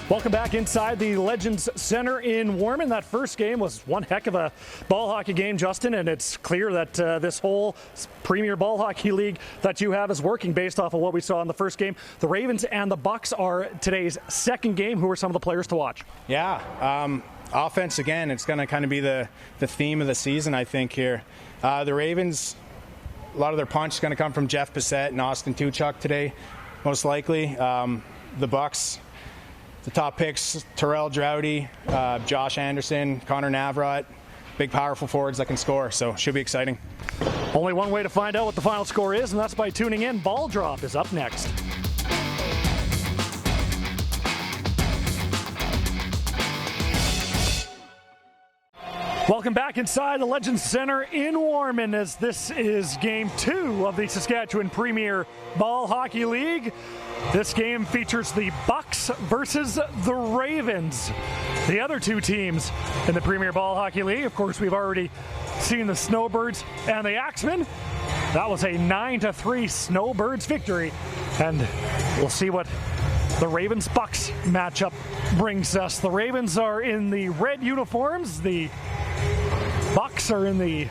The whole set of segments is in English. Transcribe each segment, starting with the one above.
Welcome back inside the Legends Center in Warman. That first game was one heck of a ball hockey game, Justin, and it's clear that this whole Premier Ball Hockey League that you have is working based off of what we saw in the first game. The Ravens and the Bucks are today's second game. Who are some of the players to watch? Yeah, offense again. It's going to kind of be the theme of the season, I think, here. The Ravens, a lot of their punch is going to come from Jeff Bissett and Austin Tuchuk today, most likely. The Bucks, the top picks, Terrell Droughty, Josh Anderson, Connor Navrot, big powerful forwards that can score, so should be exciting. Only one way to find out what the final score is, and that's by tuning in. Ball Drop is up next. Welcome back inside the Legends Center in Warman, as this is Game 2 of the Saskatchewan Premier Ball Hockey League. This game features the Bucks versus the Ravens, the other two teams in the Premier Ball Hockey League. Of course, we've already seen the Snowbirds and the Axemen. That was a 9-3 Snowbirds victory, and we'll see what the Ravens-Bucks matchup brings us. The Ravens are in the red uniforms. The Bucks are in the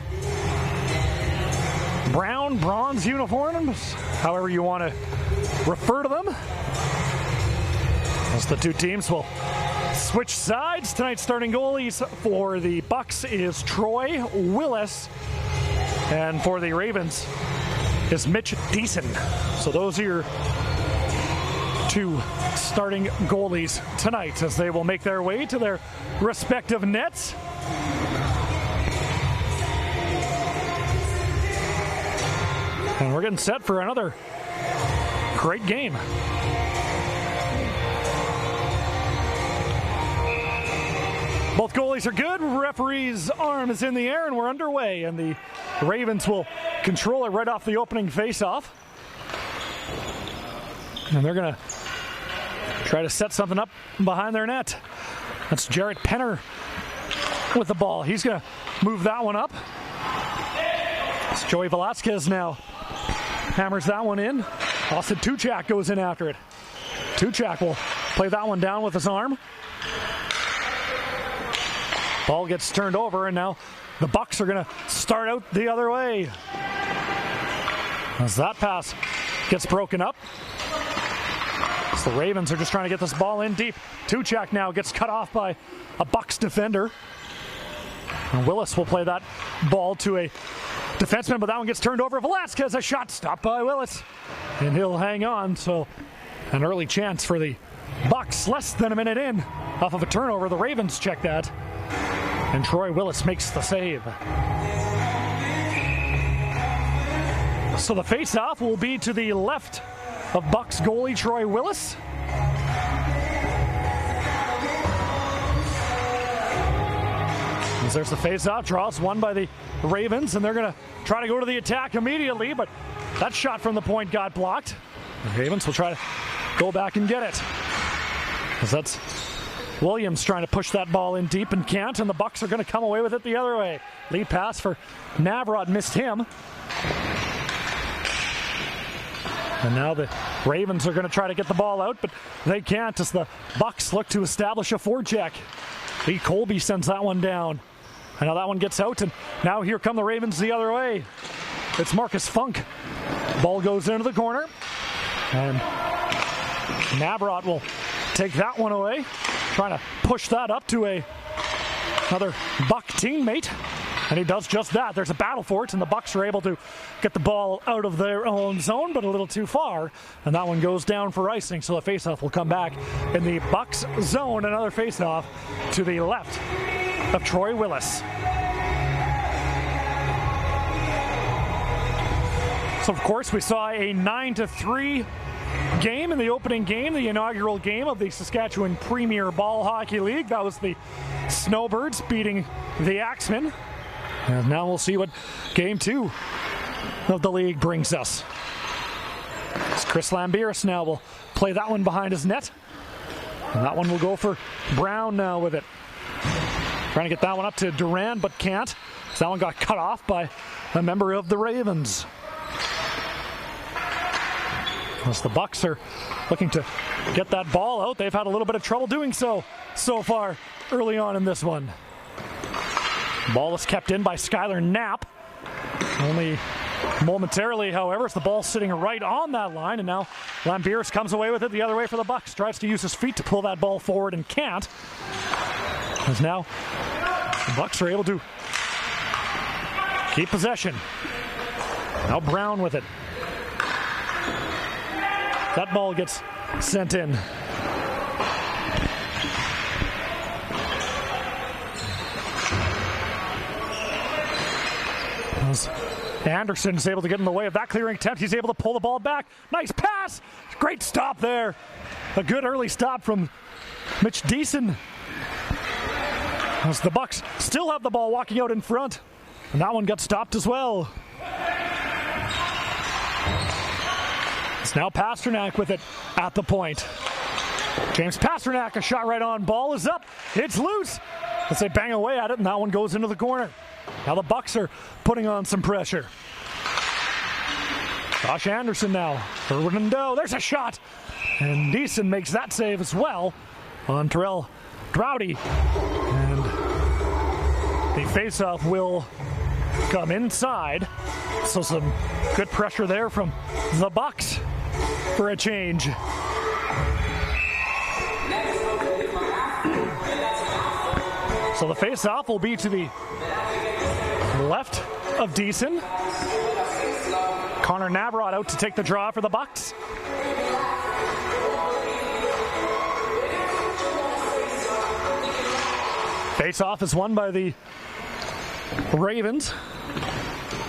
brown, bronze uniforms, however you want to refer to them. As the two teams will switch sides. Tonight's starting goalies for the Bucks is Troy Willis, and for the Ravens is Mitch Deason. So those are your two starting goalies tonight, as they will make their way to their respective nets. And we're getting set for another great game. Both goalies are good. Referee's arm is in the air, and we're underway. And the Ravens will control it right off the opening face-off. And they're going to try to set something up behind their net. That's Jarrett Penner with the ball. He's going to move that one up. It's Joey Velasquez now. Hammers that one in. Austin Tuchuk goes in after it. Tuchuk will play that one down with his arm. Ball gets turned over, and now the Bucks are going to start out the other way. As that pass gets broken up. So the Ravens are just trying to get this ball in deep. Tuchuk now gets cut off by a Bucks defender. And Willis will play that ball to a defenseman, but that one gets turned over. Velasquez, a shot stopped by Willis, and he'll hang on. So an early chance for the Bucks, less than a minute in, off of a turnover. The Ravens check that, and Troy Willis makes the save. So the face-off will be to the left of Bucks goalie Troy Willis. As there's the face-off, draws won by the Ravens, and they're going to try to go to the attack immediately, but that shot from the point got blocked. The Ravens will try to go back and get it. As that's Williams trying to push that ball in deep and can't, and the Bucks are going to come away with it the other way. Lead pass for Navrot, missed him. And now the Ravens are going to try to get the ball out, but they can't as the Bucks look to establish a forecheck. Lee Colby sends that one down. And now that one gets out, and now here come the Ravens the other way. It's Marcus Funk. Ball goes into the corner, and Navrot will take that one away, trying to push that up to another Buck teammate. And he does just that. There's a battle for it, and the Bucks are able to get the ball out of their own zone, but a little too far. And that one goes down for icing, so the faceoff will come back in the Bucks zone. Another faceoff to the left of Troy Willis. So, of course, we saw a 9-3 game in the opening game, the inaugural game of the Saskatchewan Premier Ball Hockey League. That was the Snowbirds beating the Axemen. And now we'll see what Game 2 of the league brings us. As Chris Lambiris now will play that one behind his net. And that one will go for Brown now with it. Trying to get that one up to Duran, but can't. So that one got cut off by a member of the Ravens. As the Bucks are looking to get that ball out, they've had a little bit of trouble doing so far early on in this one. Ball is kept in by Skylar Knapp. Only momentarily, however, as the ball sitting right on that line, and now Lambiris comes away with it the other way for the Bucks. Tries to use his feet to pull that ball forward and can't. As now the Bucks are able to keep possession. Now Brown with it. That ball gets sent in. As Anderson is able to get in the way of that clearing attempt, he's able to pull the ball back. Nice pass! Great stop there. A good early stop from Mitch Deason. As the Bucks still have the ball walking out in front. And that one got stopped as well. It's now Pasternak with it at the point. James Pasternak, a shot right on. Ball is up. It's loose. As they bang away at it, and that one goes into the corner. Now the Bucks are putting on some pressure. Josh Anderson now. Rindeau. There's a shot. And Deason makes that save as well on Terrell Drowdy. And the faceoff will come inside. So some good pressure there from the Bucks for a change. So the faceoff will be to the left of Deason. Connor Navrot out to take the draw for the Bucks. Faceoff is won by the Ravens.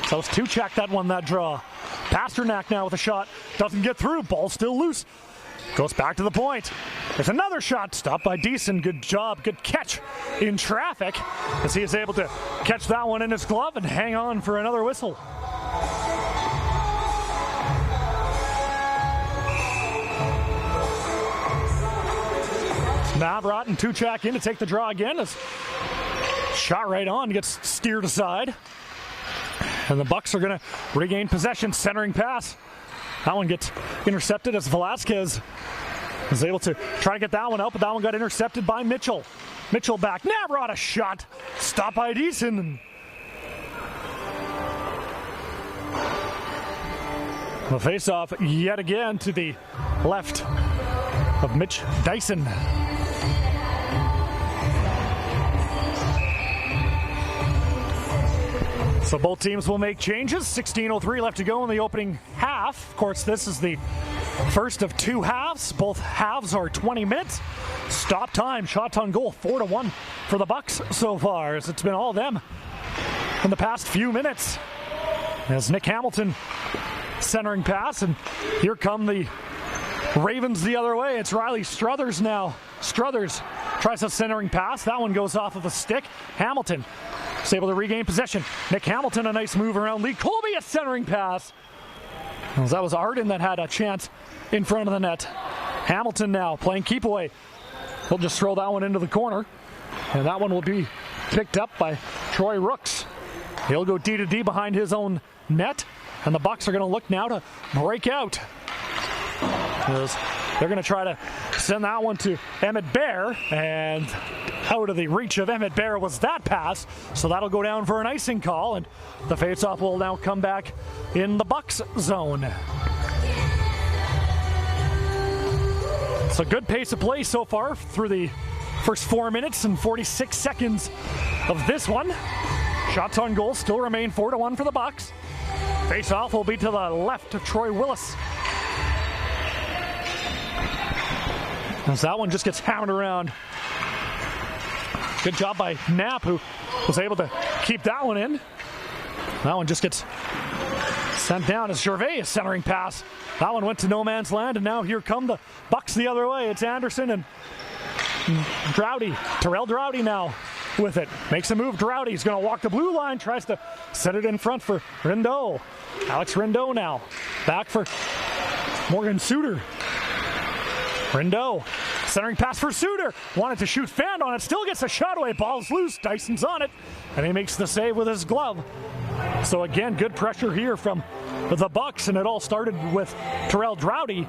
So it's Tuchak that won that draw. Pasternak now with a shot. Doesn't get through. Ball still loose. Goes back to the point. There's another shot stopped by Deason. Good job. Good catch in traffic as he is able to catch that one in his glove and hang on for another whistle. Navrot and Tuchak in to take the draw again. As shot right on, gets steered aside. And the Bucks are going to regain possession. Centering pass. That one gets intercepted as Velasquez is able to try to get that one out, but that one got intercepted by Mitchell. Mitchell back. Navrot a shot. Stopped by Deason. The face-off yet again to the left of Mitch Dyson. So both teams will make changes. 16:03 left to go in the opening half. Of course, this is the first of two halves. Both halves are 20 minutes. Stop time, shots on goal, 4-1 for the Bucks so far, as it's been all them in the past few minutes. As Nick Hamilton centering pass, and here come the Ravens the other way. It's Riley Struthers now. Struthers tries a centering pass. That one goes off of a stick. Hamilton is able to regain possession. Nick Hamilton, a nice move around Lee Colby, a centering pass. Well, that was Arden that had a chance in front of the net. Hamilton now playing keep away. He'll just throw that one into the corner. And that one will be picked up by Troy Rooks. He'll go D to D behind his own net. And the Bucks are going to look now to break out. They're going to try to send that one to Emmett Bear, and out of the reach of Emmett Bear was that pass, so that'll go down for an icing call, and the faceoff will now come back in the Bucks zone. It's a good pace of play so far through the first 4 minutes and 46 seconds of this one. Shots on goal still remain 4-1 for the Bucks. Faceoff will be to the left of Troy Willis. As that one just gets hammered around. Good job by Knapp, who was able to keep that one in. That one just gets sent down as Gervais centering pass. That one went to no man's land, and now here come the Bucks the other way. It's Anderson and Drowdy. Terrell Drowdy now with it. Makes a move. Drowdy is going to walk the blue line, tries to set it in front for Rindeau. Alex Rindeau now. Back for Morgan Suter. Rindeau, centering pass for Suter. Wanted to shoot Fan on it, still gets a shot away. Ball's loose, Dyson's on it, and he makes the save with his glove. So again, good pressure here from the Bucks, and it all started with Terrell Drowdy,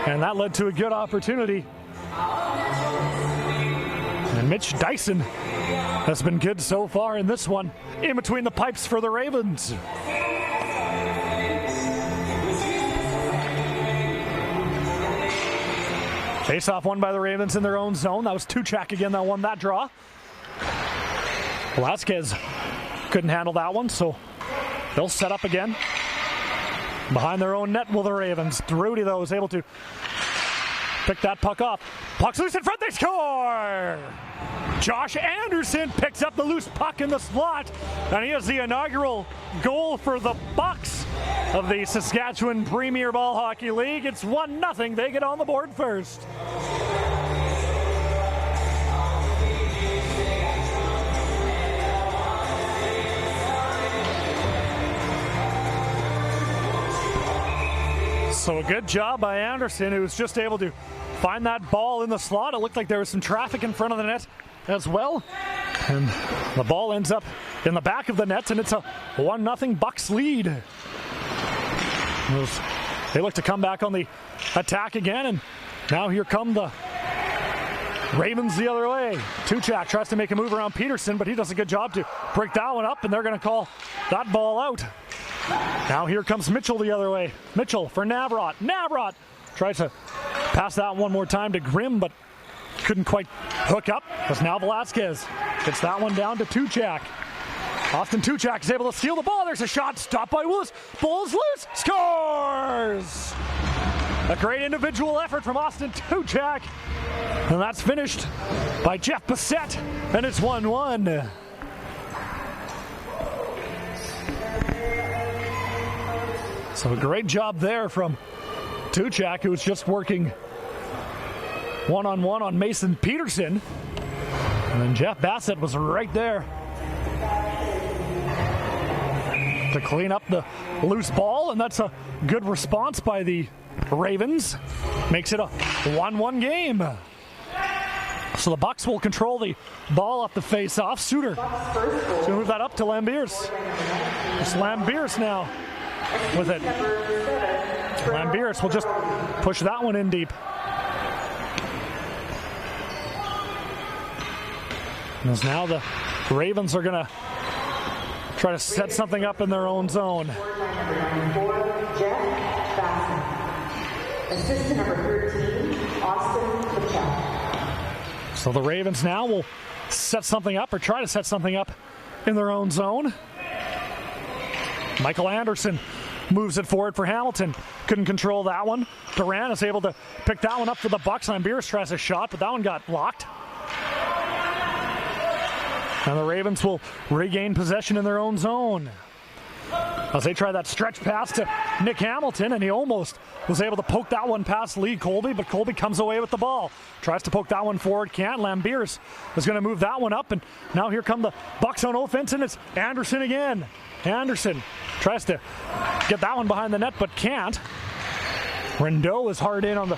and that led to a good opportunity. And Mitch Dyson has been good so far in this one, in between the pipes for the Ravens. Face-off won by the Ravens in their own zone. That was Tuchak again that won that draw. Velasquez couldn't handle that one, so they'll set up again. Behind their own net will the Ravens. Rudy, though, is able to pick that puck off. Puck's loose in front, they score! Josh Anderson picks up the loose puck in the slot, and he has the inaugural goal for the Bucks of the Saskatchewan Premier Ball Hockey League. It's 1-0. They get on the board first. So a good job by Anderson, who was just able to find that ball in the slot. It looked like there was some traffic in front of the net as well. And the ball ends up in the back of the net, and it's a 1-0 Bucks lead. They look to come back on the attack again, and now here come the Ravens the other way. Tuchak tries to make a move around Peterson, but he does a good job to break that one up, and they're going to call that ball out. Now here comes Mitchell the other way. Mitchell for Navrat. Navrat tries to pass that one more time to Grimm, but couldn't quite hook up, because now Velasquez gets that one down to Tuchak. Austin Tuchak is able to steal the ball. There's a shot stopped by Willis. Ball's loose. Scores! A great individual effort from Austin Tuchak. And that's finished by Jeff Bissett. And it's 1-1. So a great job there from Tuchak, who was just working one-on-one on Mason Peterson. And then Jeff Bassett was right there to clean up the loose ball, and that's a good response by the Ravens. Makes it a 1-1 game. So the Bucks will control the ball off the face-off. Suter going to move that up to Lambiers. It's Lambiers now with it. Lambiers will just push that one in deep. As now the Ravens are going to try to set something up in their own zone. Assistant number 13, Austin Tuchak. So the Ravens now will set something up, or try to set something up in their own zone. Michael Anderson moves it forward for Hamilton. Couldn't control that one. Duran is able to pick that one up for the Bucks. Lambiers tries a shot, but that one got blocked. And the Ravens will regain possession in their own zone as they try that stretch pass to Nick Hamilton, and he almost was able to poke that one past Lee Colby, but Colby comes away with the ball. Tries to poke that one forward, can't. Lambiers is going to move that one up, and now here come the Bucks on offense, and it's Anderson again. Anderson tries to get that one behind the net, but can't. Rindeau is hard in on the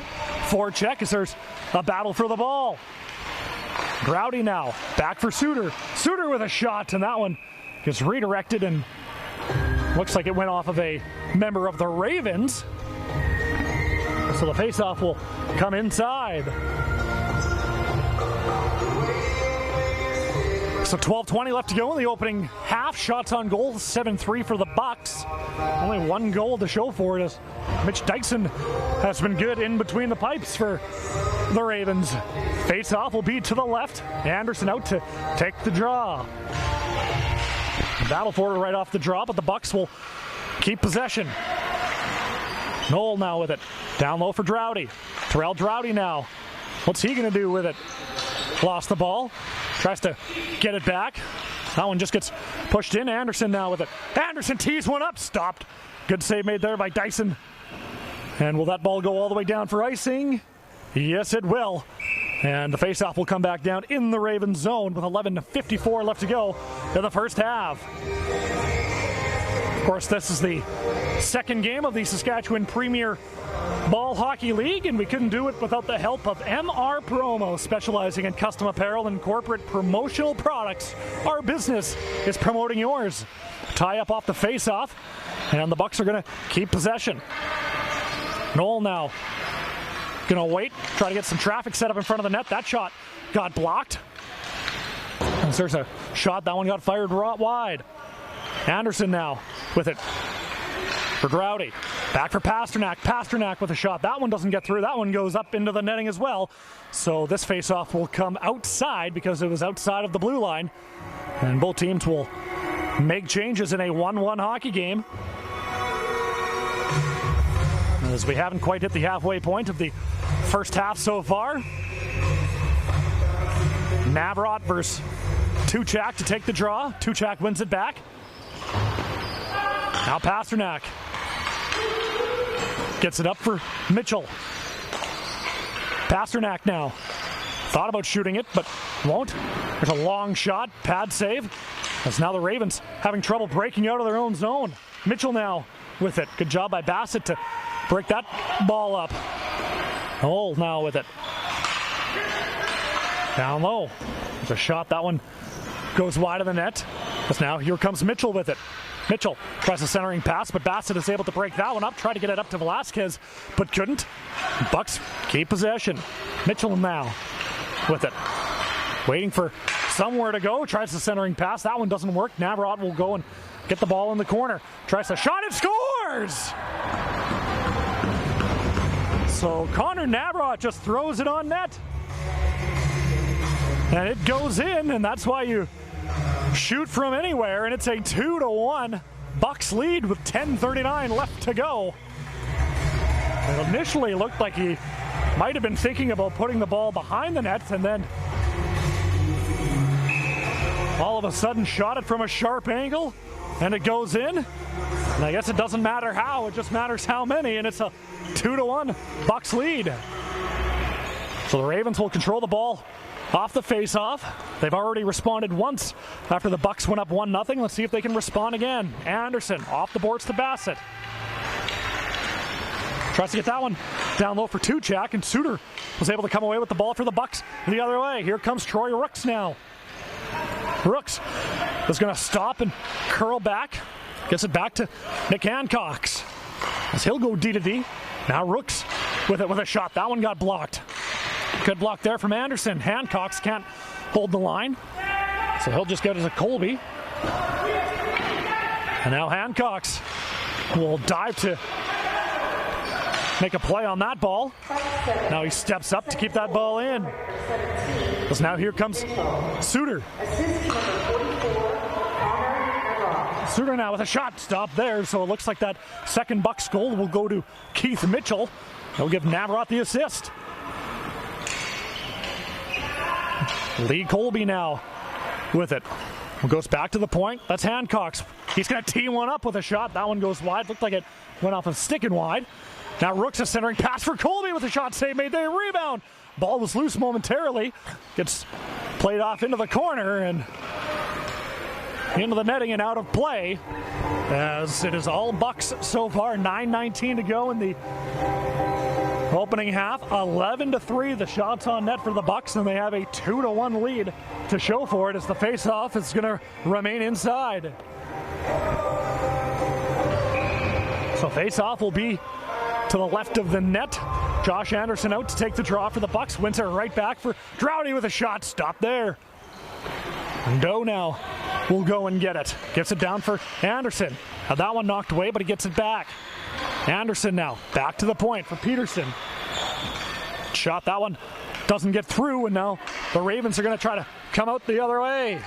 forecheck as there's a battle for the ball. Drowdy now, back for Suter. Suter with a shot, and that one gets redirected and looks like it went off of a member of the Ravens. So the faceoff will come inside. So 12:20 left to go in the opening half. Shots on goal, 7-3 for the Bucks. Only one goal to show for it, as Mitch Dyson has been good in between the pipes for the Ravens. Face-off will be to the left. Anderson out to take the draw. Battle for it right off the draw, but the Bucks will keep possession. Knoll now with it. Down low for Drowdy. Terrell Drowdy now. What's he going to do with it? Lost the ball. Tries to get it back. That one just gets pushed in. Anderson now with it. Anderson tees one up. Stopped. Good save made there by Dyson. And will that ball go all the way down for icing? Yes, it will. And the faceoff will come back down in the Ravens zone with 11:54 left to go in the first half. Of course, this is the second game of the Saskatchewan Premier Ball Hockey League, and we couldn't do it without the help of MR Promo, specializing in custom apparel and corporate promotional products. Our business is promoting yours. Tie up off the face-off. And the Bucks are going to keep possession. Knoll now going to wait, try to get some traffic set up in front of the net. That shot got blocked. And there's a shot, that one got fired wide. Anderson now with it for Drowdy. Back for Pasternak. Pasternak with a shot. That one doesn't get through. That one goes up into the netting as well. So this faceoff will come outside because it was outside of the blue line. And both teams will make changes in a 1-1 hockey game, as we haven't quite hit the halfway point of the first half so far. Navrat versus Tuchak to take the draw. Tuchak wins it back. Now Pasternak gets it up for Mitchell. Pasternak now thought about shooting it, but won't. There's a long shot, pad save. As now the Ravens having trouble breaking out of their own zone. Mitchell now with it. Good job by Bassett to break that ball up. Knoll now with it. Down low. There's a shot. That one goes wide of the net. As now here comes Mitchell with it. Mitchell tries a centering pass, but Bassett is able to break that one up. Tried to get it up to Velasquez, but couldn't. Bucks keep possession. Mitchell now with it. Waiting for somewhere to go. Tries the centering pass. That one doesn't work. Navrat will go and get the ball in the corner. Tries a shot and scores! So Connor Navrat just throws it on net. And it goes in, and that's why you shoot from anywhere, and it's a 2-1 Bucks lead with 10:39 left to go. It initially looked like he might have been thinking about putting the ball behind the net, and then all of a sudden shot it from a sharp angle, and it goes in. And I guess it doesn't matter how, it just matters how many, and it's a 2-1 Bucks lead. So the Ravens will control the ball off the face-off. They've already responded once after the Bucks went up 1-0. Let's see if they can respond again. Anderson off the boards to Bassett. Tries to get that one down low for Tuchak, and Suter was able to come away with the ball for the Bucks the other way. Here comes Troy Rooks now. Rooks is going to stop and curl back. Gets it back to Nick Hancox as he'll go D to D. Now Rooks with it with a shot. That one got blocked. Good block there from Anderson. Hancox can't hold the line, so he'll just get it to Colby. And now Hancox will dive to make a play on that ball. Now he steps up to keep that ball in. Because now here comes Suter. Suter now with a shot. Stop there, so it looks like that second Bucks goal will go to Keith Mitchell. He'll give Navrat the assist. Lee Colby now with it. Goes back to the point. That's Hancox. He's going to tee one up with a shot. That one goes wide. Looked like it went off of stick and wide. Now Rooks is centering pass for Colby with a shot save made. They rebound. Ball was loose momentarily. Gets played off into the corner and into the netting and out of play. As it is all Bucks so far. 9:19 to go in the opening half. 11-3 the shots on net for the Bucks, and they have a 2-1 lead to show for it as the face-off is going to remain inside. So face-off will be to the left of the net. Josh Anderson out to take the draw for the Bucks. Winter right back for Drowdy with a shot. Stop there. And Doe now will go and get it. Gets it down for Anderson. Now that one knocked away, but he gets it back. Anderson now back to the point for Peterson. Shot, that one doesn't get through, and now the Ravens are going to try to come out the other way.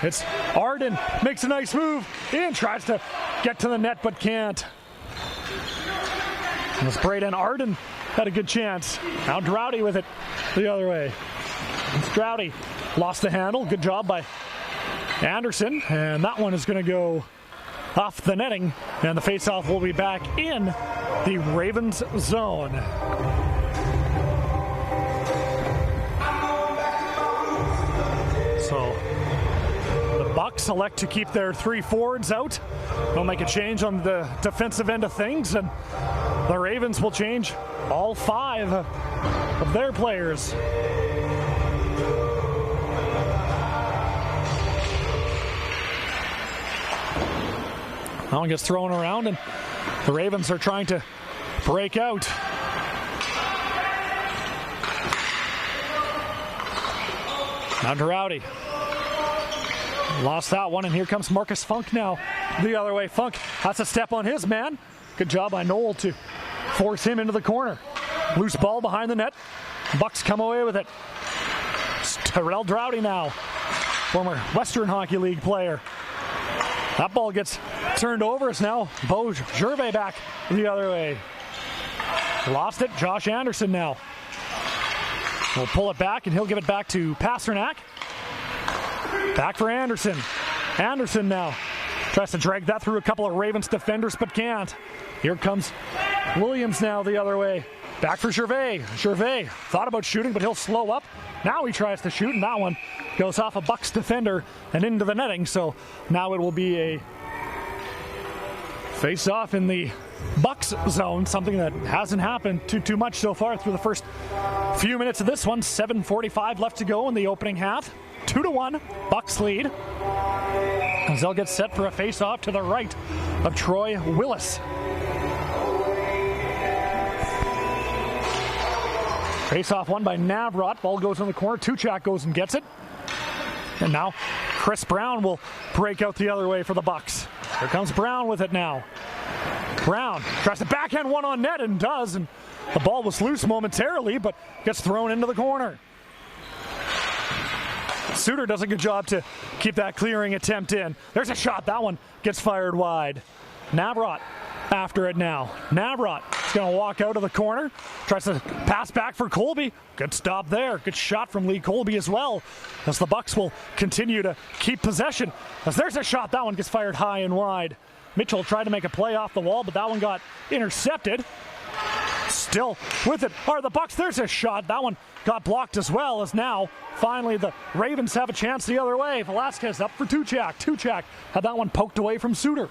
It's Arden, makes a nice move in, tries to get to the net but can't. And it's Braden Arden had a good chance. Now Drowdy with it the other way. It's Drowdy lost the handle. Good job by Anderson, and that one is going to go off the netting, and the faceoff will be back in the Ravens zone. So the Bucks elect to keep their three forwards out. They'll make a change on the defensive end of things, and the Ravens will change all 5 of their players. That one gets thrown around, and the Ravens are trying to break out. Now Rowdy. Lost that one, and here comes Marcus Funk now. The other way. Funk has to step on his man. Good job by Noel to force him into the corner. Loose ball behind the net. Bucks come away with it. It's Terrell Drowdy now. Former Western Hockey League player. That ball gets turned over. It's now Bo Gervais back the other way. Lost it. Josh Anderson now. Will pull it back, and he'll give it back to Pasternak. Back for Anderson. Anderson now tries to drag that through a couple of Ravens defenders, but can't. Here comes Williams now the other way. Back for Gervais. Gervais thought about shooting, but he'll slow up. Now he tries to shoot, and that one goes off a Bucks defender and into the netting. So now it will be a face-off in the Bucks zone, something that hasn't happened too much so far through the first few minutes of this one. 7:45 left to go in the opening half. 2-1, Bucks lead. As they'll get set for a face-off to the right of Troy Willis. Face-off won by Navrot. Ball goes in the corner. Tuchak goes and gets it. And now Chris Brown will break out the other way for the Bucks. Here comes Brown with it now. Brown tries to backhand one on net and does. And the ball was loose momentarily, but gets thrown into the corner. Suter does a good job to keep that clearing attempt in. There's a shot. That one gets fired wide. Navrot after it now. Navrot is going to walk out of the corner. Tries to pass back for Colby. Good stop there. Good shot from Lee Colby as well. As the Bucks will continue to keep possession. As there's a shot. That one gets fired high and wide. Mitchell tried to make a play off the wall, but that one got intercepted. Still with it are the Bucks. There's a shot. That one got blocked as well, as now finally the Ravens have a chance the other way. Velasquez up for Tuchak. Tuchak had that one poked away from Suter.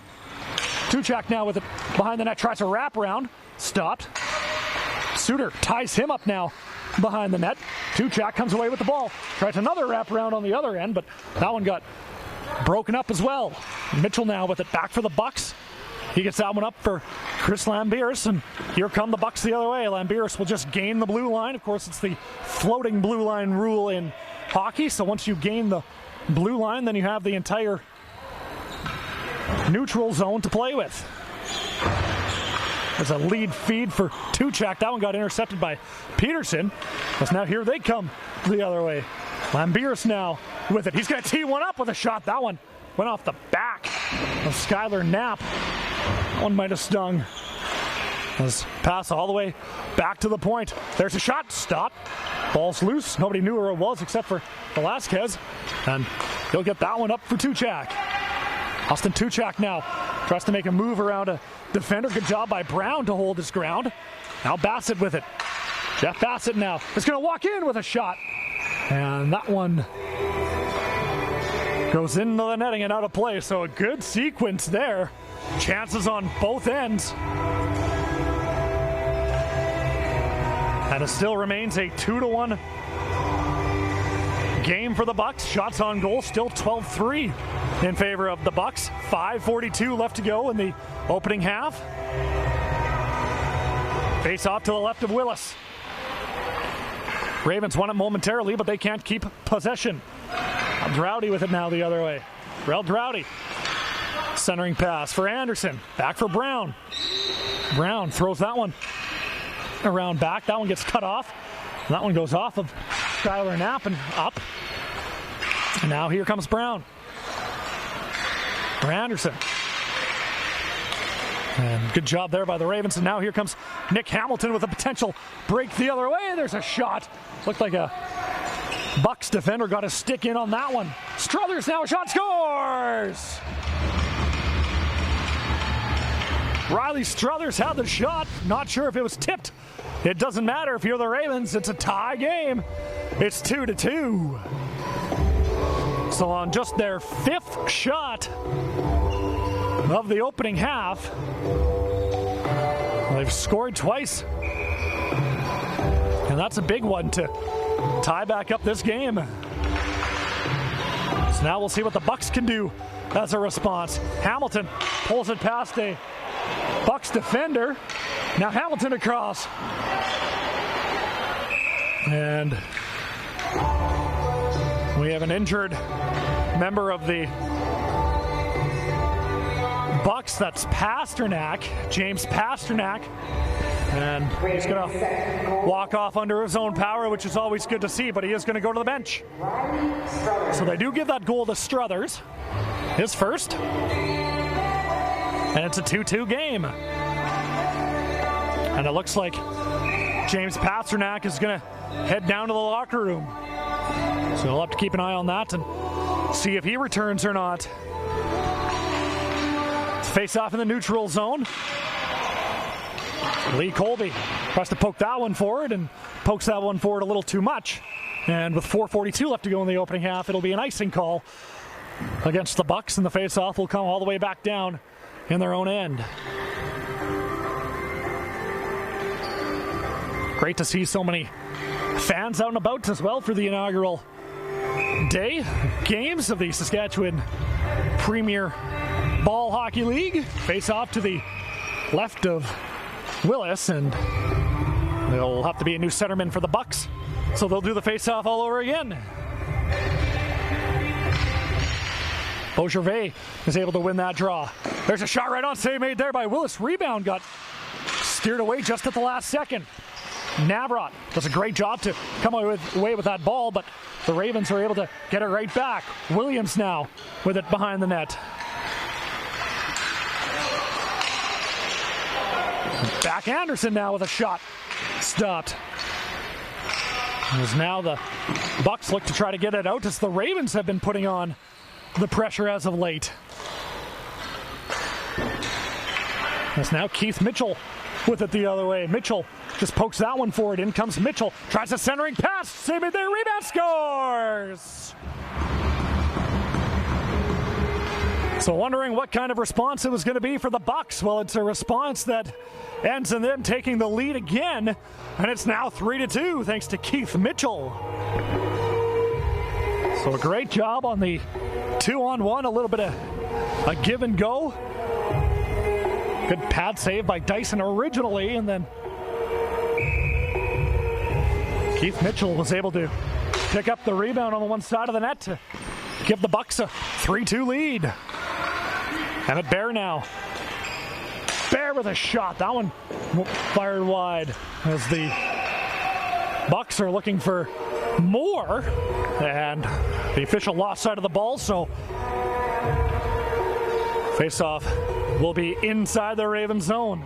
Tuchak now with it behind the net, tries a wraparound. Stopped. Suter ties him up now behind the net. Tuchak comes away with the ball. Tries another wraparound on the other end, but that one got broken up as well. Mitchell now with it back for the Bucks. He gets that one up for Chris Lambiris, and here come the Bucks the other way. Lambiris will just gain the blue line. Of course, it's the floating blue line rule in hockey, so once you gain the blue line, then you have the entire neutral zone to play with. There's a lead feed for Tuchak. That one got intercepted by Peterson. But now here they come the other way. Lambiris now with it. He's going to tee one up with a shot. That one went off the back of Skylar Knapp. One might have stung. As pass all the way back to the point. There's a shot. Stop. Ball's loose. Nobody knew where it was except for Velasquez. And he'll get that one up for Tuchak. Austin Tuchak now tries to make a move around a defender. Good job by Brown to hold his ground. Now Bassett with it. Jeff Bassett now is going to walk in with a shot. And that one goes into the netting and out of play. So a good sequence there. Chances on both ends. And it still remains a 2-1 game for the Bucks. Shots on goal still 12-3 in favor of the Bucks. 5:42 left to go in the opening half. Face off to the left of Willis. Ravens won it momentarily, but they can't keep possession. Drowdy with it now the other way. Rel Drowdy. Centering pass for Anderson. Back for Brown. Brown throws that one around back. That one gets cut off. And that one goes off of Skylar Knapp and up. And now here comes Brown. For Anderson. And good job there by the Ravens. And now here comes Nick Hamilton with a potential break the other way. There's a shot. Looked like a Bucks defender got a stick in on that one. Struthers now a shot, scores! Riley Struthers had the shot. Not sure if it was tipped. It doesn't matter if you're the Ravens. It's a tie game. It's 2-2. So on just their fifth shot of the opening half, they've scored twice. And that's a big one to tie back up this game. So now we'll see what the Bucks can do as a response. Hamilton pulls it past a Bucks defender. Now Hamilton across. And we have an injured member of the Bucks. That's Pasternak, James Pasternak. And he's going to walk off under his own power, which is always good to see, but he is going to go to the bench. So they do give that goal to Struthers, his first. And it's a 2-2 game. And it looks like James Pasternak is going to head down to the locker room. So we'll have to keep an eye on that and see if he returns or not. Face off in the neutral zone. Lee Colby tries to poke that one forward and pokes that one forward a little too much. And with 4:42 left to go in the opening half, it'll be an icing call against the Bucks, and the face-off will come all the way back down in their own end. Great to see so many fans out and about as well for the inaugural day games of the Saskatchewan Premier Ball Hockey League. Face off to the left of Willis, and there'll have to be a new centerman for the Bucks, so they'll do the face-off all over again. Beaugervais is able to win that draw. There's a shot right on, save made there by Willis. Rebound got steered away just at the last second. Navrat does a great job to come away with that ball, but the Ravens are able to get it right back. Williams now with it behind the net. Back Anderson now with a shot. Stopped. As now the Bucks look to try to get it out, as the Ravens have been putting on the pressure as of late. As now Keith Mitchell with it the other way. Mitchell just pokes that one forward. In comes Mitchell. Tries a centering pass. Save it there. Rebound, scores! So wondering what kind of response it was going to be for the Bucks. Well, it's a response that ends in them taking the lead again. And it's now 3-2 thanks to Keith Mitchell. So a great job on the 2-on-1. A little bit of a give and go. Good pad save by Dyson originally, and then Keith Mitchell was able to pick up the rebound on the one side of the net to give the Bucks a 3-2 lead. Emmett Bear now. Bear with a shot. That one fired wide as the Bucks are looking for more, and the official lost side of the ball, so face-off will be inside the Raven zone.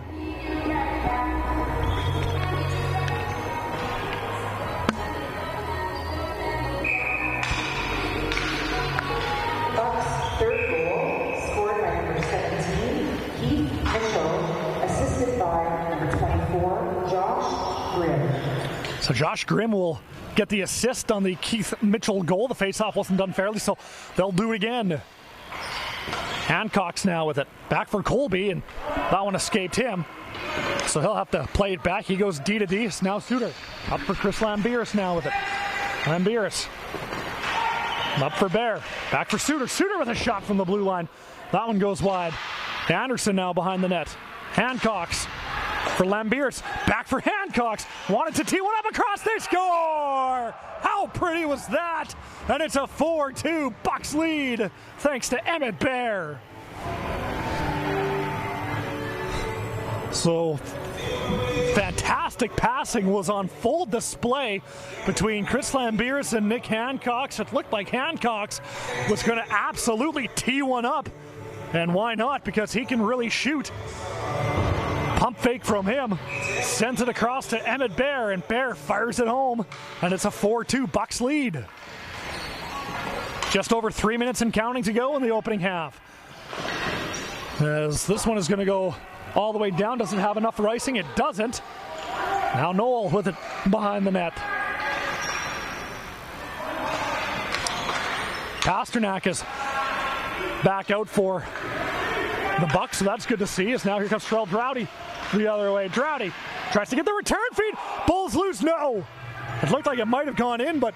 Bucks' third goal, scored by number 17, Keith Mitchell, assisted by number 24, Josh Grimm. So Josh Grimm will get the assist on the Keith Mitchell goal. The face-off wasn't done fairly, so they'll do it again. Hancock's now with it. Back for Colby, and that one escaped him. So he'll have to play it back. He goes D to D. It's now Suter. Up for Chris Lambiris now with it. Lambiris. Up for Bear. Back for Suter. Suter with a shot from the blue line. That one goes wide. Anderson now behind the net. Hancock's for Lambiris. Back for Hancock's. Wanted to tee one up across. They score! How pretty was that? And it's a 4-2 Bucks lead thanks to Emmett Bear. So fantastic passing was on full display between Chris Lambiris and Nick Hancock. It looked like Hancock was going to absolutely tee one up. And why not? Because he can really shoot. Pump fake from him, sends it across to Emmett Bear, and Bear fires it home, and it's a 4-2 Bucks lead. Just over 3 minutes and counting to go in the opening half. As this one is going to go all the way down, doesn't have enough for icing, it doesn't. Now Noel with it behind the net. Pasternak is back out for the Bucks, so that's good to see. As now here comes Trell Drowdy the other way. Drowdy tries to get the return feed. Bulls loose. No. It looked like it might have gone in, but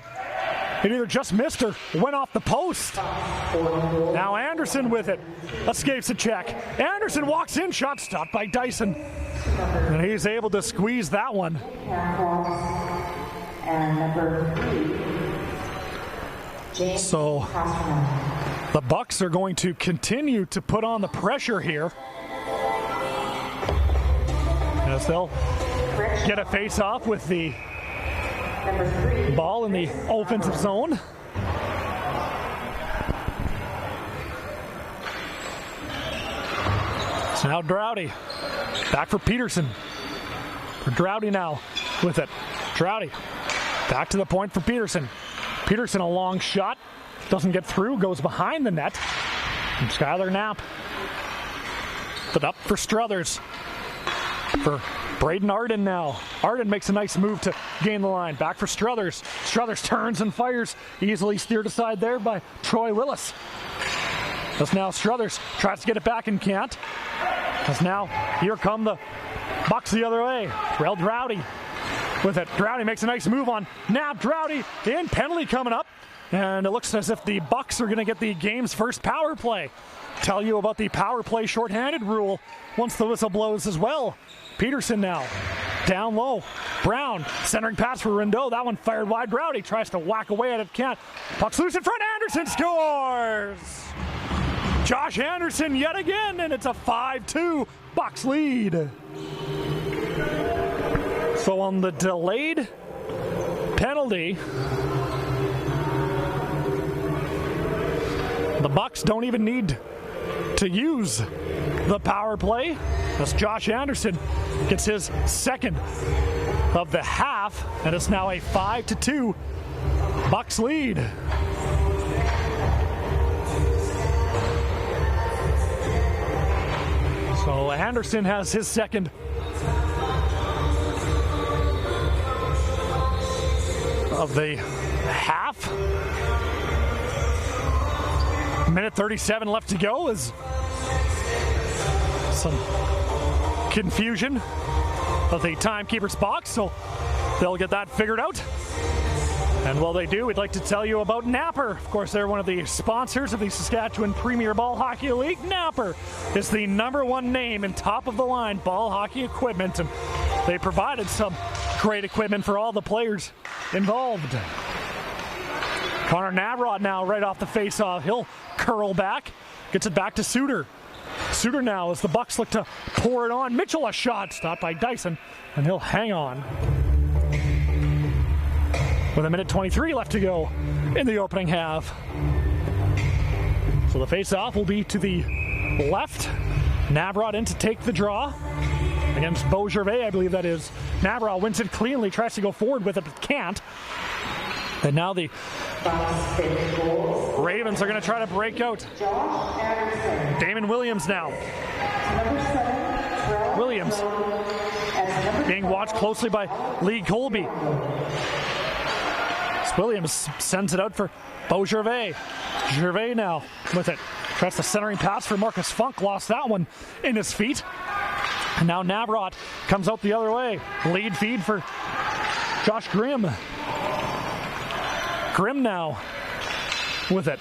It either just missed or went off the post. Now Anderson with it. Escapes a check. Anderson walks in, shot stopped by Dyson. And he's able to squeeze that one. And number 3, James So Pasternak. the Bucks are going to continue to put on the pressure here, as they'll get a face-off with the Number 3, ball in the offensive zone. So now Drowdy. Back for Peterson. For Drowdy now with it. Drowdy. Back to the point for Peterson. Peterson, a long shot. Doesn't get through. Goes behind the net. And Skylar Knapp. But up for Struthers. For Braden Arden now. Arden makes a nice move to gain the line. Back for Struthers. Struthers turns and fires. Easily steered aside there by Troy Willis. As now Struthers tries to get it back and can't. As now here come the Bucks the other way. Terrell Drowdy with it. Drowdy makes a nice move on Knapp. Drowdy in, penalty coming up. And it looks as if the Bucks are going to get the game's first power play. Tell you about the power play shorthanded rule once the whistle blows as well. Peterson now, down low. Brown, centering pass for Rindeau. That one fired wide. Drowdy tries to whack away at it, can't. Puck's loose in front. Anderson scores! Josh Anderson yet again, and it's a 5-2 Bucks lead. So on the delayed penalty, the Bucks don't even need to use the power play, as Josh Anderson gets his second of the half, and it's now a 5-2 Bucks lead. So Anderson has his second of the half. Minute 37 left to go as some confusion of the timekeeper's box, so they'll get that figured out. And while they do, we'd like to tell you about Napper. Of course, they're one of the sponsors of the Saskatchewan Premier Ball Hockey League. Napper is the #1 name in top-of-the-line ball hockey equipment, and they provided some great equipment for all the players involved. Connor Navrot now right off the face-off. He'll curl back, gets it back to Suter. Suter now as the Bucks look to pour it on. Mitchell, a shot stopped by Dyson, and he'll hang on. With a minute 23 left to go in the opening half. So the face-off will be to the left. Navrot in to take the draw against Beaugervais, I believe that is. Navrot wins it cleanly, tries to go forward with it, but can't. And now the Ravens are going to try to break out. Damon Williams now. Williams being watched closely by Lee Colby. Williams sends it out for Beaugervais. Gervais now with it. Tries the centering pass for Marcus Funk. Lost that one in his feet. And now Navrot comes out the other way. Lead feed for Josh Grimm. Grimm now with it.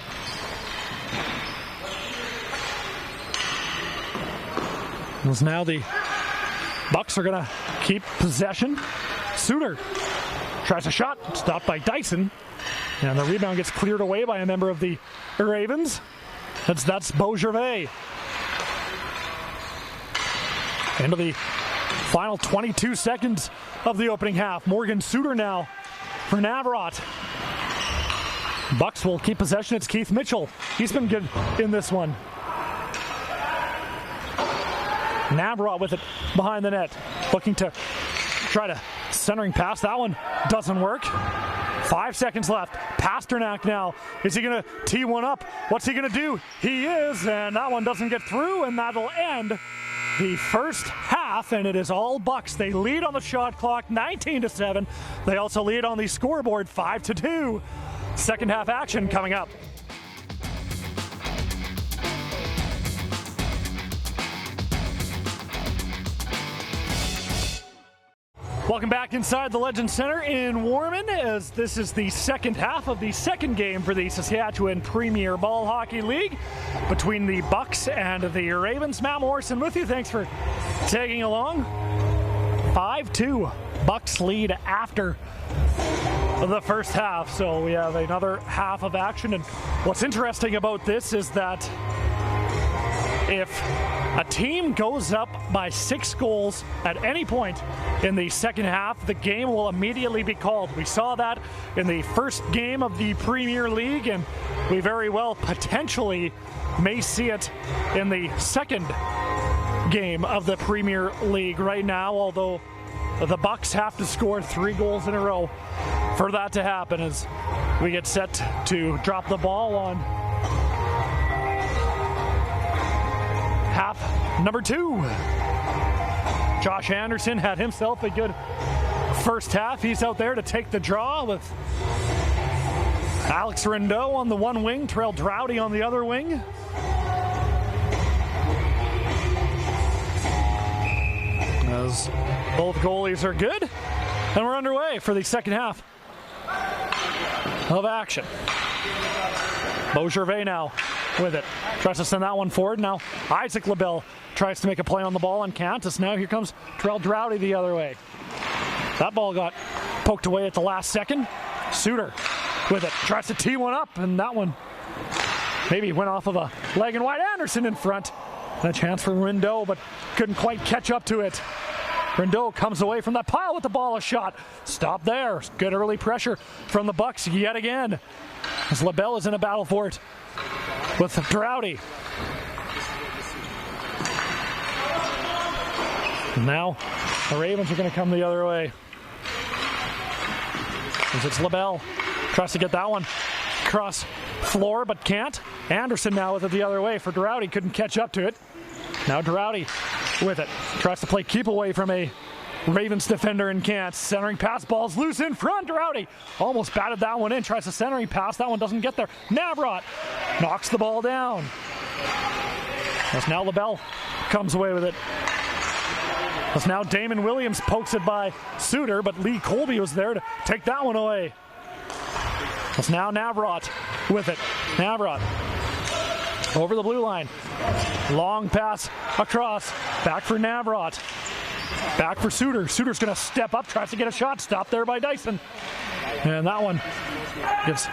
As now the Bucks are going to keep possession. Suter tries a shot, stopped by Dyson, and the rebound gets cleared away by a member of the Ravens. That's Beaugervais. Into the final 22 seconds of the opening half. Morgan Suter now for Navrot. Bucks will keep possession. It's Keith Mitchell. He's been good in this one. Navrot with it behind the net, looking to try to centering pass. That one doesn't work. 5 seconds left. Pasternak now. Is he going to tee one up? What's he going to do? He is, and that one doesn't get through, and that'll end the first half, and it is all Bucks. They lead on the shot clock 19-7. They also lead on the scoreboard 5-2. Second half action coming up. Welcome back inside the Legend Center in Warman, as this is the second half of the second game for the Saskatchewan Premier Ball Hockey League between the Bucks and the Ravens. Matt Morrison with you. Thanks for tagging along. 5-2 Bucks lead after the first half, so we have another half of action. And what's interesting about this is that if a team goes up by 6 goals at any point in the second half, the game will immediately be called. We saw that in the first game of the Premier League, and we very well potentially may see it in the second game of the Premier League right now, although the Bucks have to score 3 goals in a row for that to happen as we get set to drop the ball on half number 2. Josh Anderson had himself a good first half. He's out there to take the draw with Alex Rindeau on the one wing, Terrell Drowdy on the other wing. As both goalies are good, and we're underway for the second half of action. Beaugervais now with it. Tries to send that one forward. Now Isaac LaBelle tries to make a play on the ball and can't. As now here comes Terrell Drowdy the other way. That ball got poked away at the last second. Suter with it. Tries to tee one up, and that one maybe went off of a leg and wide. Anderson in front. And a chance for Rindeau, but couldn't quite catch up to it. Rindeau comes away from that pile with the ball, a shot. Stop there. Good early pressure from the Bucks yet again, as LaBelle is in a battle for it with Drowdy. And now the Ravens are going to come the other way. As it's LaBelle. Tries to get that one across floor, but can't. Anderson now with it the other way for Drowdy. Couldn't catch up to it. Now Drowdy with it. Tries to play keep away from a Ravens defender and can't. Centering pass, ball's loose in front. Drowdy almost batted that one in. Tries to centering pass. That one doesn't get there. Navrat knocks the ball down. As now LaBelle comes away with it. As now Damon Williams pokes it by Suter, but Lee Colby was there to take that one away. As now Navrat with it. Navrat over the blue line. Long pass across. Back for Navrat. Back for Suter. Suter's going to step up, tries to get a shot. Stopped there by Dyson. And that one gets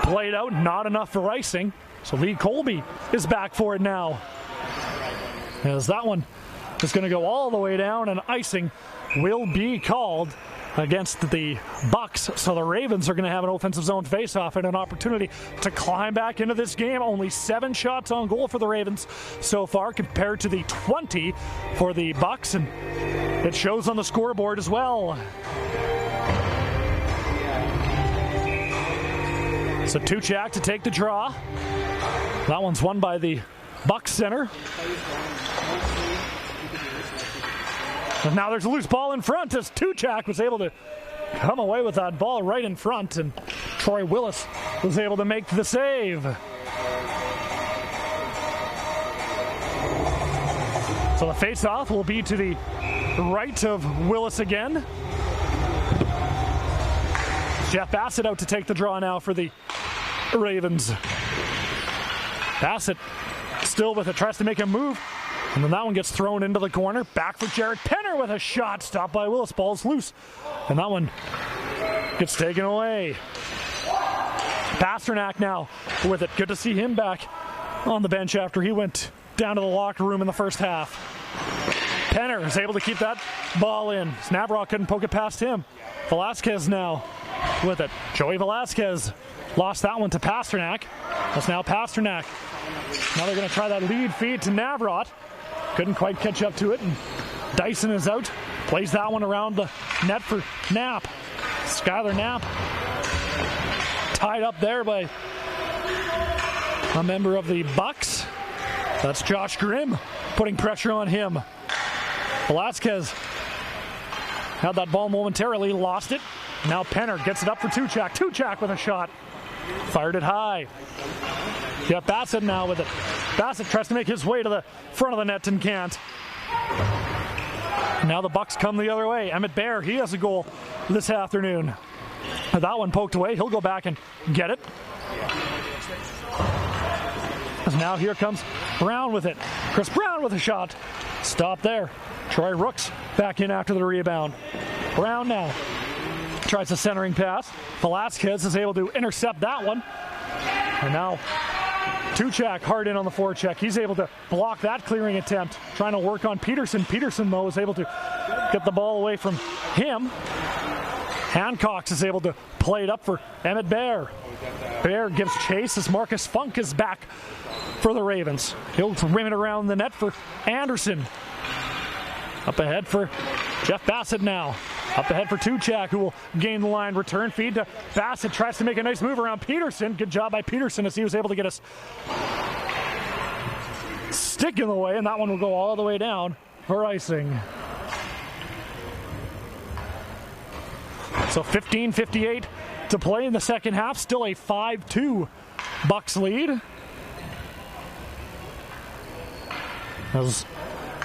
played out. Not enough for icing. So Lee Colby is back for it now. As that one is going to go all the way down, and icing will be called against the Bucks. So the Ravens are going to have an offensive zone faceoff and an opportunity to climb back into this game. Only 7 shots on goal for the Ravens so far compared to the 20 for the Bucks, and it shows on the scoreboard as well. So Tuchak to take the draw. That one's won by the Bucks center. And now there's a loose ball in front as Tuchak was able to come away with that ball right in front, and Troy Willis was able to make the save. So the face-off will be to the right of Willis again. Jeff Bassett out to take the draw now for the Ravens. Bassett still with it, tries to make a move. And then that one gets thrown into the corner. Back for Jared Penner with a shot. Stopped by Willis. Ball's loose. And that one gets taken away. Pasternak now with it. Good to see him back on the bench after he went down to the locker room in the first half. Penner is able to keep that ball in. Navrat couldn't poke it past him. Velasquez now with it. Joey Velasquez lost that one to Pasternak. That's now Pasternak. Now they're going to try that lead feed to Navrat. Couldn't quite catch up to it, and Dyson is out. Plays that one around the net for Knapp. Skylar Knapp tied up there by a member of the Bucks. That's Josh Grimm putting pressure on him. Velasquez had that ball momentarily, lost it. Now Penner gets it up for Tuchak. Tuchak with a shot. Fired it high. You got Bassett now with it. Bassett tries to make his way to the front of the net and can't. Now the Bucks come the other way. Emmett Baer, he has a goal this afternoon. That one poked away. He'll go back and get it. Now here comes Brown with it. Chris Brown with a shot. Stop there. Troy Rooks back in after the rebound. Brown now tries a centering pass. Velasquez is able to intercept that one. And now Tuchak hard in on the forecheck. He's able to block that clearing attempt. Trying to work on Peterson. Peterson, though, is able to get the ball away from him. Hancock is able to play it up for Emmett Baer. Baer gives chase as Marcus Funk is back for the Ravens. He'll rim it around the net for Anderson. Up ahead for Jeff Bassett now. Up ahead for Tuchak, who will gain the line. Return feed to Bassett. Tries to make a nice move around Peterson. Good job by Peterson as he was able to get us stick in the way, and that one will go all the way down for icing. So 15:58 to play in the second half. Still a 5-2 Bucks lead. As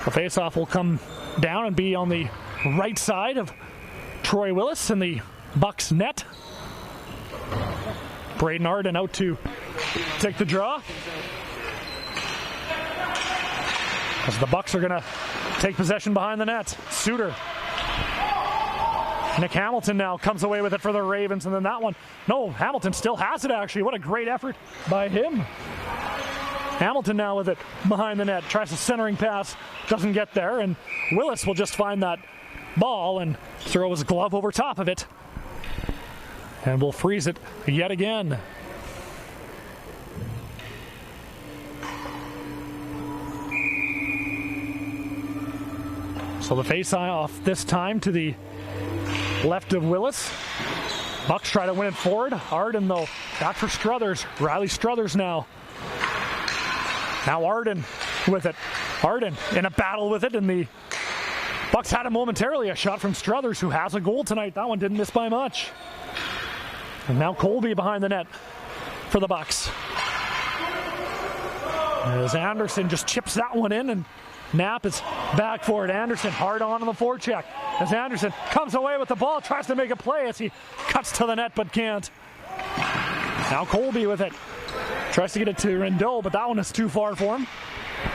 the faceoff will come down and be on the right side of Troy Willis in the Bucks net. Braden Arden out to take the draw. As the Bucks are going to take possession behind the net. Suter. Nick Hamilton now comes away with it for the Ravens, and then that one. No, Hamilton still has it, actually. What a great effort by him. Hamilton now with it behind the net. Tries a centering pass. Doesn't get there, and Willis will just find that ball and throw his glove over top of it. And we'll freeze it yet again. So the face-off this time to the left of Willis. Bucks try to win it forward. Arden, though, back for Struthers. Riley Struthers now. Now Arden with it. Arden in a battle with it, and the Bucks had it momentarily. A shot from Struthers, who has a goal tonight. That one didn't miss by much. And now Colby behind the net for the Bucks. As Anderson just chips that one in, and Knapp is back for it. Anderson hard on the forecheck. As Anderson comes away with the ball, tries to make a play as he cuts to the net but can't. Now Colby with it. Tries to get it to Rindeau, but that one is too far for him.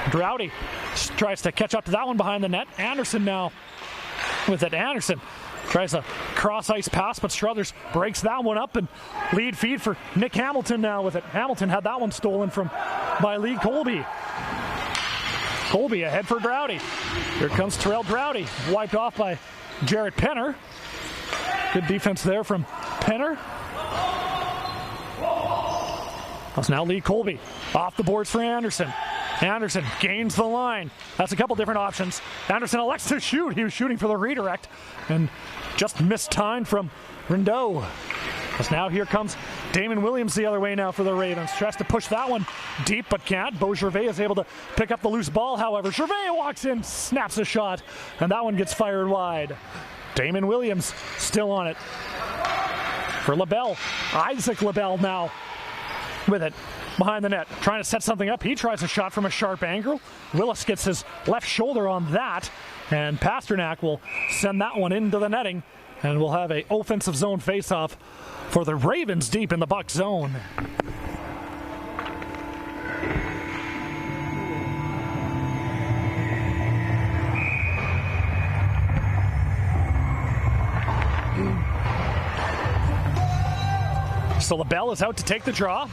Drowdy tries to catch up to that one behind the net. Anderson now with it. Anderson tries a cross-ice pass, but Struthers breaks that one up, and lead feed for Nick Hamilton now with it. Hamilton had that one stolen by Lee Colby. Colby ahead for Drowdy. Here comes Terrell Drowdy, wiped off by Jarrett Penner. Good defense there from Penner. That's now Lee Colby. Off the boards for Anderson. Anderson gains the line. That's a couple different options. Anderson elects to shoot. He was shooting for the redirect and just missed time from Rindeau. As now here comes Damon Williams the other way now for the Ravens. Tries to push that one deep but can't. Beau Gervais is able to pick up the loose ball, however. Gervais walks in, snaps a shot, and that one gets fired wide. Damon Williams still on it. For LaBelle. Isaac LaBelle now with it behind the net. Trying to set something up. He tries a shot from a sharp angle. Willis gets his left shoulder on that, and Pasternak will send that one into the netting, and we'll have an offensive zone faceoff for the Ravens deep in the Bucks zone. So LaBelle is out to take the draw.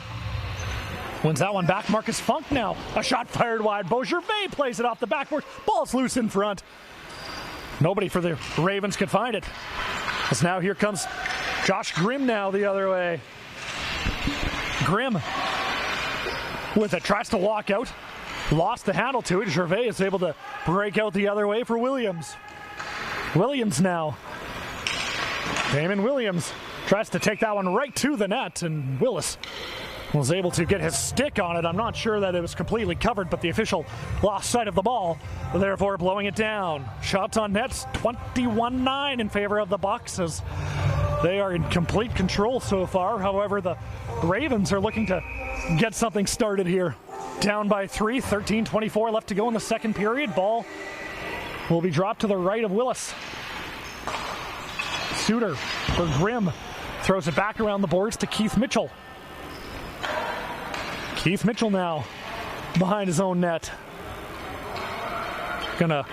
Wins that one back. Marcus Funk now. A shot fired wide. Beau Gervais plays it off the backboard. Ball's loose in front. Nobody for the Ravens could find it. As now here comes Josh Grimm now the other way. Grimm with it. Tries to walk out. Lost the handle to it. Gervais is able to break out the other way for Williams. Williams now. Damon Williams tries to take that one right to the net, and Willis was able to get his stick on it. I'm not sure that it was completely covered, but the official lost sight of the ball, therefore blowing it down. Shots on nets, 21-9 in favor of the Bucks, as they are in complete control so far. However, the Ravens are looking to get something started here. Down by 3, 13-24 left to go in the second period. Ball will be dropped to the right of Willis. Suter for Grimm. Throws it back around the boards to Keith Mitchell. Keith Mitchell now behind his own net. Gonna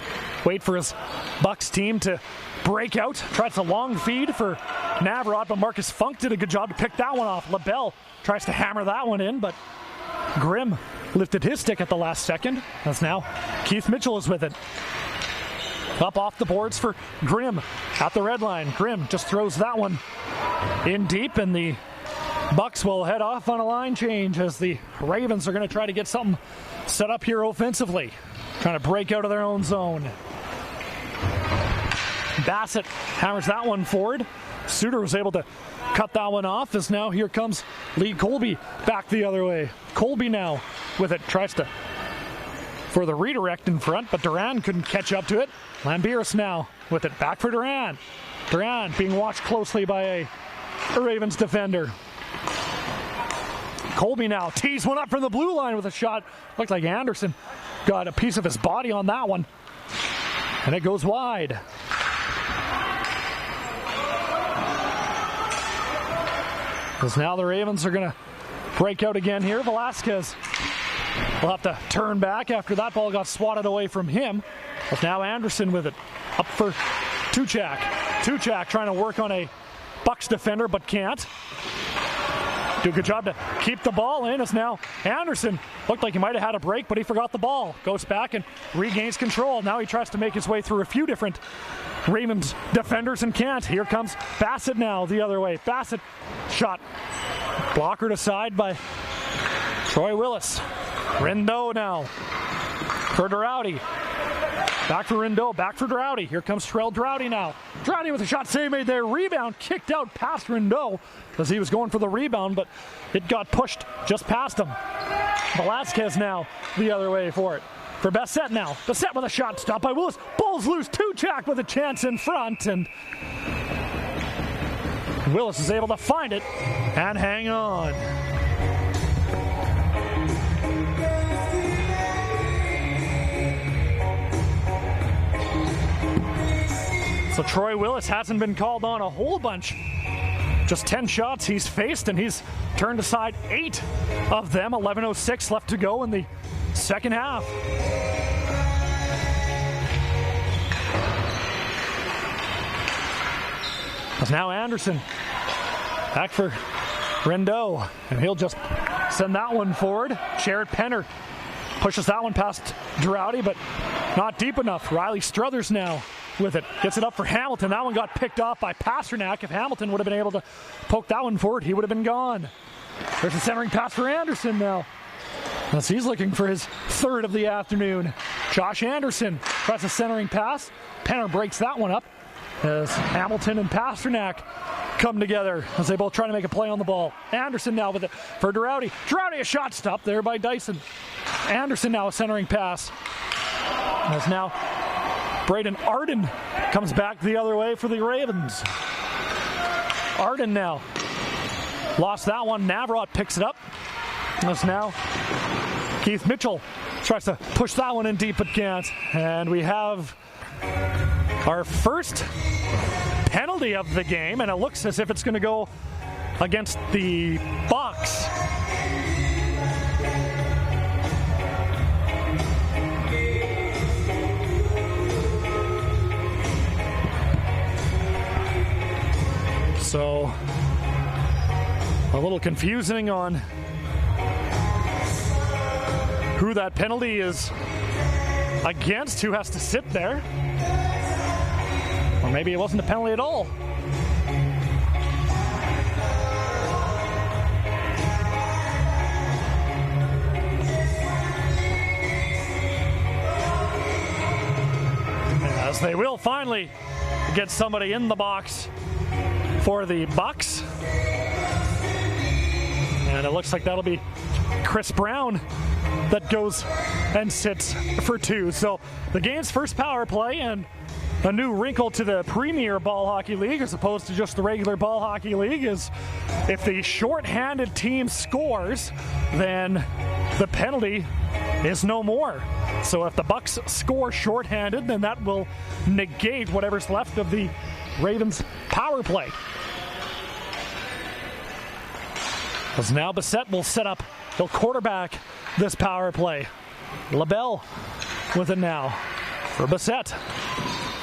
wait for his Bucks team to break out. Tries a long feed for Navrat, but Marcus Funk did a good job to pick that one off. LaBelle tries to hammer that one in, but Grimm lifted his stick at the last second. As now Keith Mitchell is with it. Up off the boards for Grimm at the red line. Grimm just throws that one in deep, and the Bucks will head off on a line change as the Ravens are going to try to get something set up here offensively. Trying to break out of their own zone. Bassett hammers that one forward. Suter was able to cut that one off, as now here comes Lee Colby back the other way. Colby now with it, tries to for the redirect in front, but Duran couldn't catch up to it. Lambiris now with it, back for Duran. Duran being watched closely by a Ravens defender. Colby now tees one up from the blue line with a shot. Looked like Anderson got a piece of his body on that one, and it goes wide. Because now the Ravens are going to break out again here. Velasquez will have to turn back after that ball got swatted away from him. But now Anderson with it. Up for Tuchak. Tuchak trying to work on a Bucks defender, but can't. Do a good job to keep the ball in, as now Anderson looked like he might have had a break, but he forgot the ball. Goes back and regains control. Now he tries to make his way through a few different Ravens defenders and can't. Here comes Bassett now the other way. Bassett shot blockered aside by Troy Willis. Rindeau now for Doughty. Back for Rindeau, back for Doughty. Here comes Terrell Doughty now. Doughty with a shot save made there. Rebound kicked out past Rindeau as he was going for the rebound, but it got pushed just past him. Velasquez now the other way for it. For Bassett now. Bassett with a shot stopped by Willis. Ball's loose. Tuchak with a chance in front, and Willis is able to find it and hang on. So Troy Willis hasn't been called on a whole bunch. Just 10 shots he's faced, and he's turned aside 8 of them. 11:06 left to go in the second half. As now Anderson back for Rindeau, and he'll just send that one forward. Jared Penner pushes that one past Doughty, but not deep enough. Riley Struthers now with it. Gets it up for Hamilton. That one got picked off by Pasternak. If Hamilton would have been able to poke that one forward, he would have been gone. There's a centering pass for Anderson now, as he's looking for his third of the afternoon. Josh Anderson tries a centering pass. Penner breaks that one up as Hamilton and Pasternak come together as they both try to make a play on the ball. Anderson now with it for Doughty. Doughty, a shot stopped there by Dyson. Anderson now a centering pass. As now Braden Arden comes back the other way for the Ravens. Arden now lost that one. Navrat picks it up. As now Keith Mitchell tries to push that one in deep but can't. And we have our first penalty of the game, and it looks as if it's going to go against the Bucks. So a little confusing on who that penalty is against, who has to sit there. Or maybe it wasn't a penalty at all. As they will finally get somebody in the box for the Bucks. And it looks like that'll be Chris Brown that goes and sits for 2. So the game's first power play, and a new wrinkle to the Premier Ball Hockey League as opposed to just the regular Ball Hockey League is if the short-handed team scores, then the penalty is no more. So if the Bucks score shorthanded, then that will negate whatever's left of the Ravens power play. As now Bissett will set up, he'll quarterback this power play. LaBelle with it now for Bissett.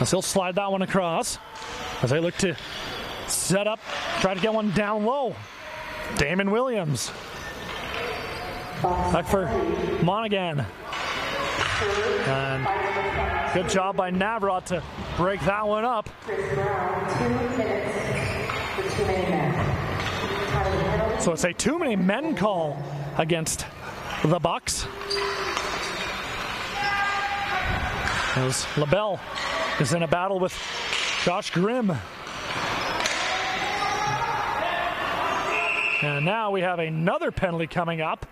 As he'll slide that one across. As they look to set up, try to get one down low. Damon Williams. Back for Monaghan. And good job by Navrat to break that one up. So it's a too many men call against the Bucks. As LaBelle is in a battle with Josh Grimm. And now we have another penalty coming up.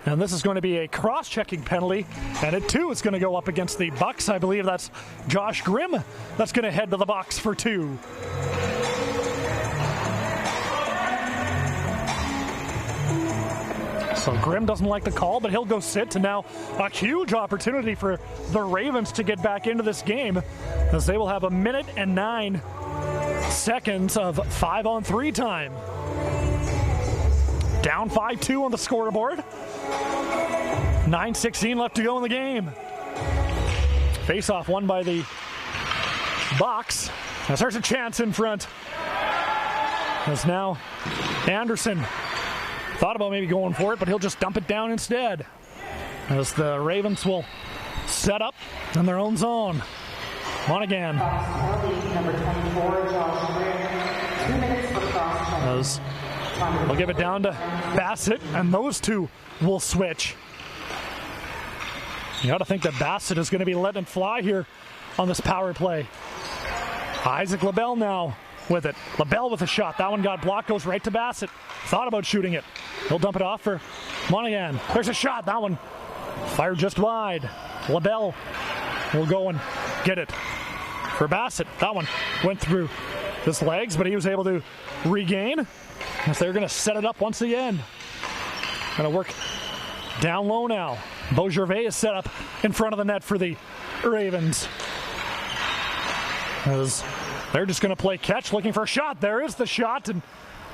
And this is going to be a cross-checking penalty. And it too is going to go up against the Bucks. I believe that's Josh Grimm that's going to head to the box for 2. So Grimm doesn't like the call, but he'll go sit. And now a huge opportunity for the Ravens to get back into this game, as they will have 1 minute and 9 seconds of 5-on-3 time. Down 5-2 on the scoreboard. 9:16 left to go in the game. Face-off won by the Bucks. As there's a chance in front. As now Anderson thought about maybe going for it, but he'll just dump it down instead. As the Ravens will set up in their own zone. Monaghan. As they'll give it down to Bassett, and those two will switch. You got to think that Bassett is going to be letting it fly here on this power play. Isaac LaBelle now with it. LaBelle with a shot. That one got blocked, goes right to Bassett. Thought about shooting it. He'll dump it off for Monaghan. There's a shot. That one fired just wide. LaBelle will go and get it for Bassett. That one went through his legs, but he was able to regain. As they're going to set it up once again. Going to work down low now. Beaugervais is set up in front of the net for the Ravens. As they're just going to play catch, looking for a shot. There is the shot, and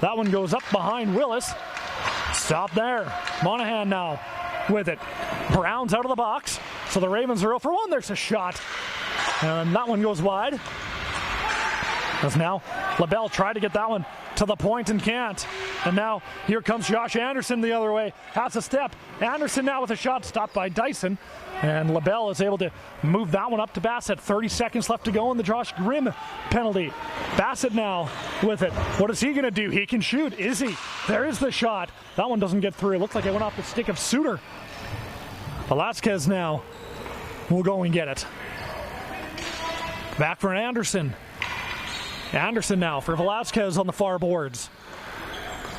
that one goes up behind Willis. Stop there. Monaghan now with it. Brown's out of the box, so the Ravens are 0 for 1. There's a shot, and that one goes wide. As now LaBelle tried to get that one to the point and can't. And now here comes Josh Anderson the other way. Has a step. Anderson now with a shot stopped by Dyson. And LaBelle is able to move that one up to Bassett. 30 seconds left to go in the Josh Grimm penalty. Bassett now with it. What is he going to do? He can shoot. Is he? There is the shot. That one doesn't get through. It looks like it went off the stick of Suter. Velasquez now will go and get it. Back for Anderson. Anderson now for Velasquez on the far boards.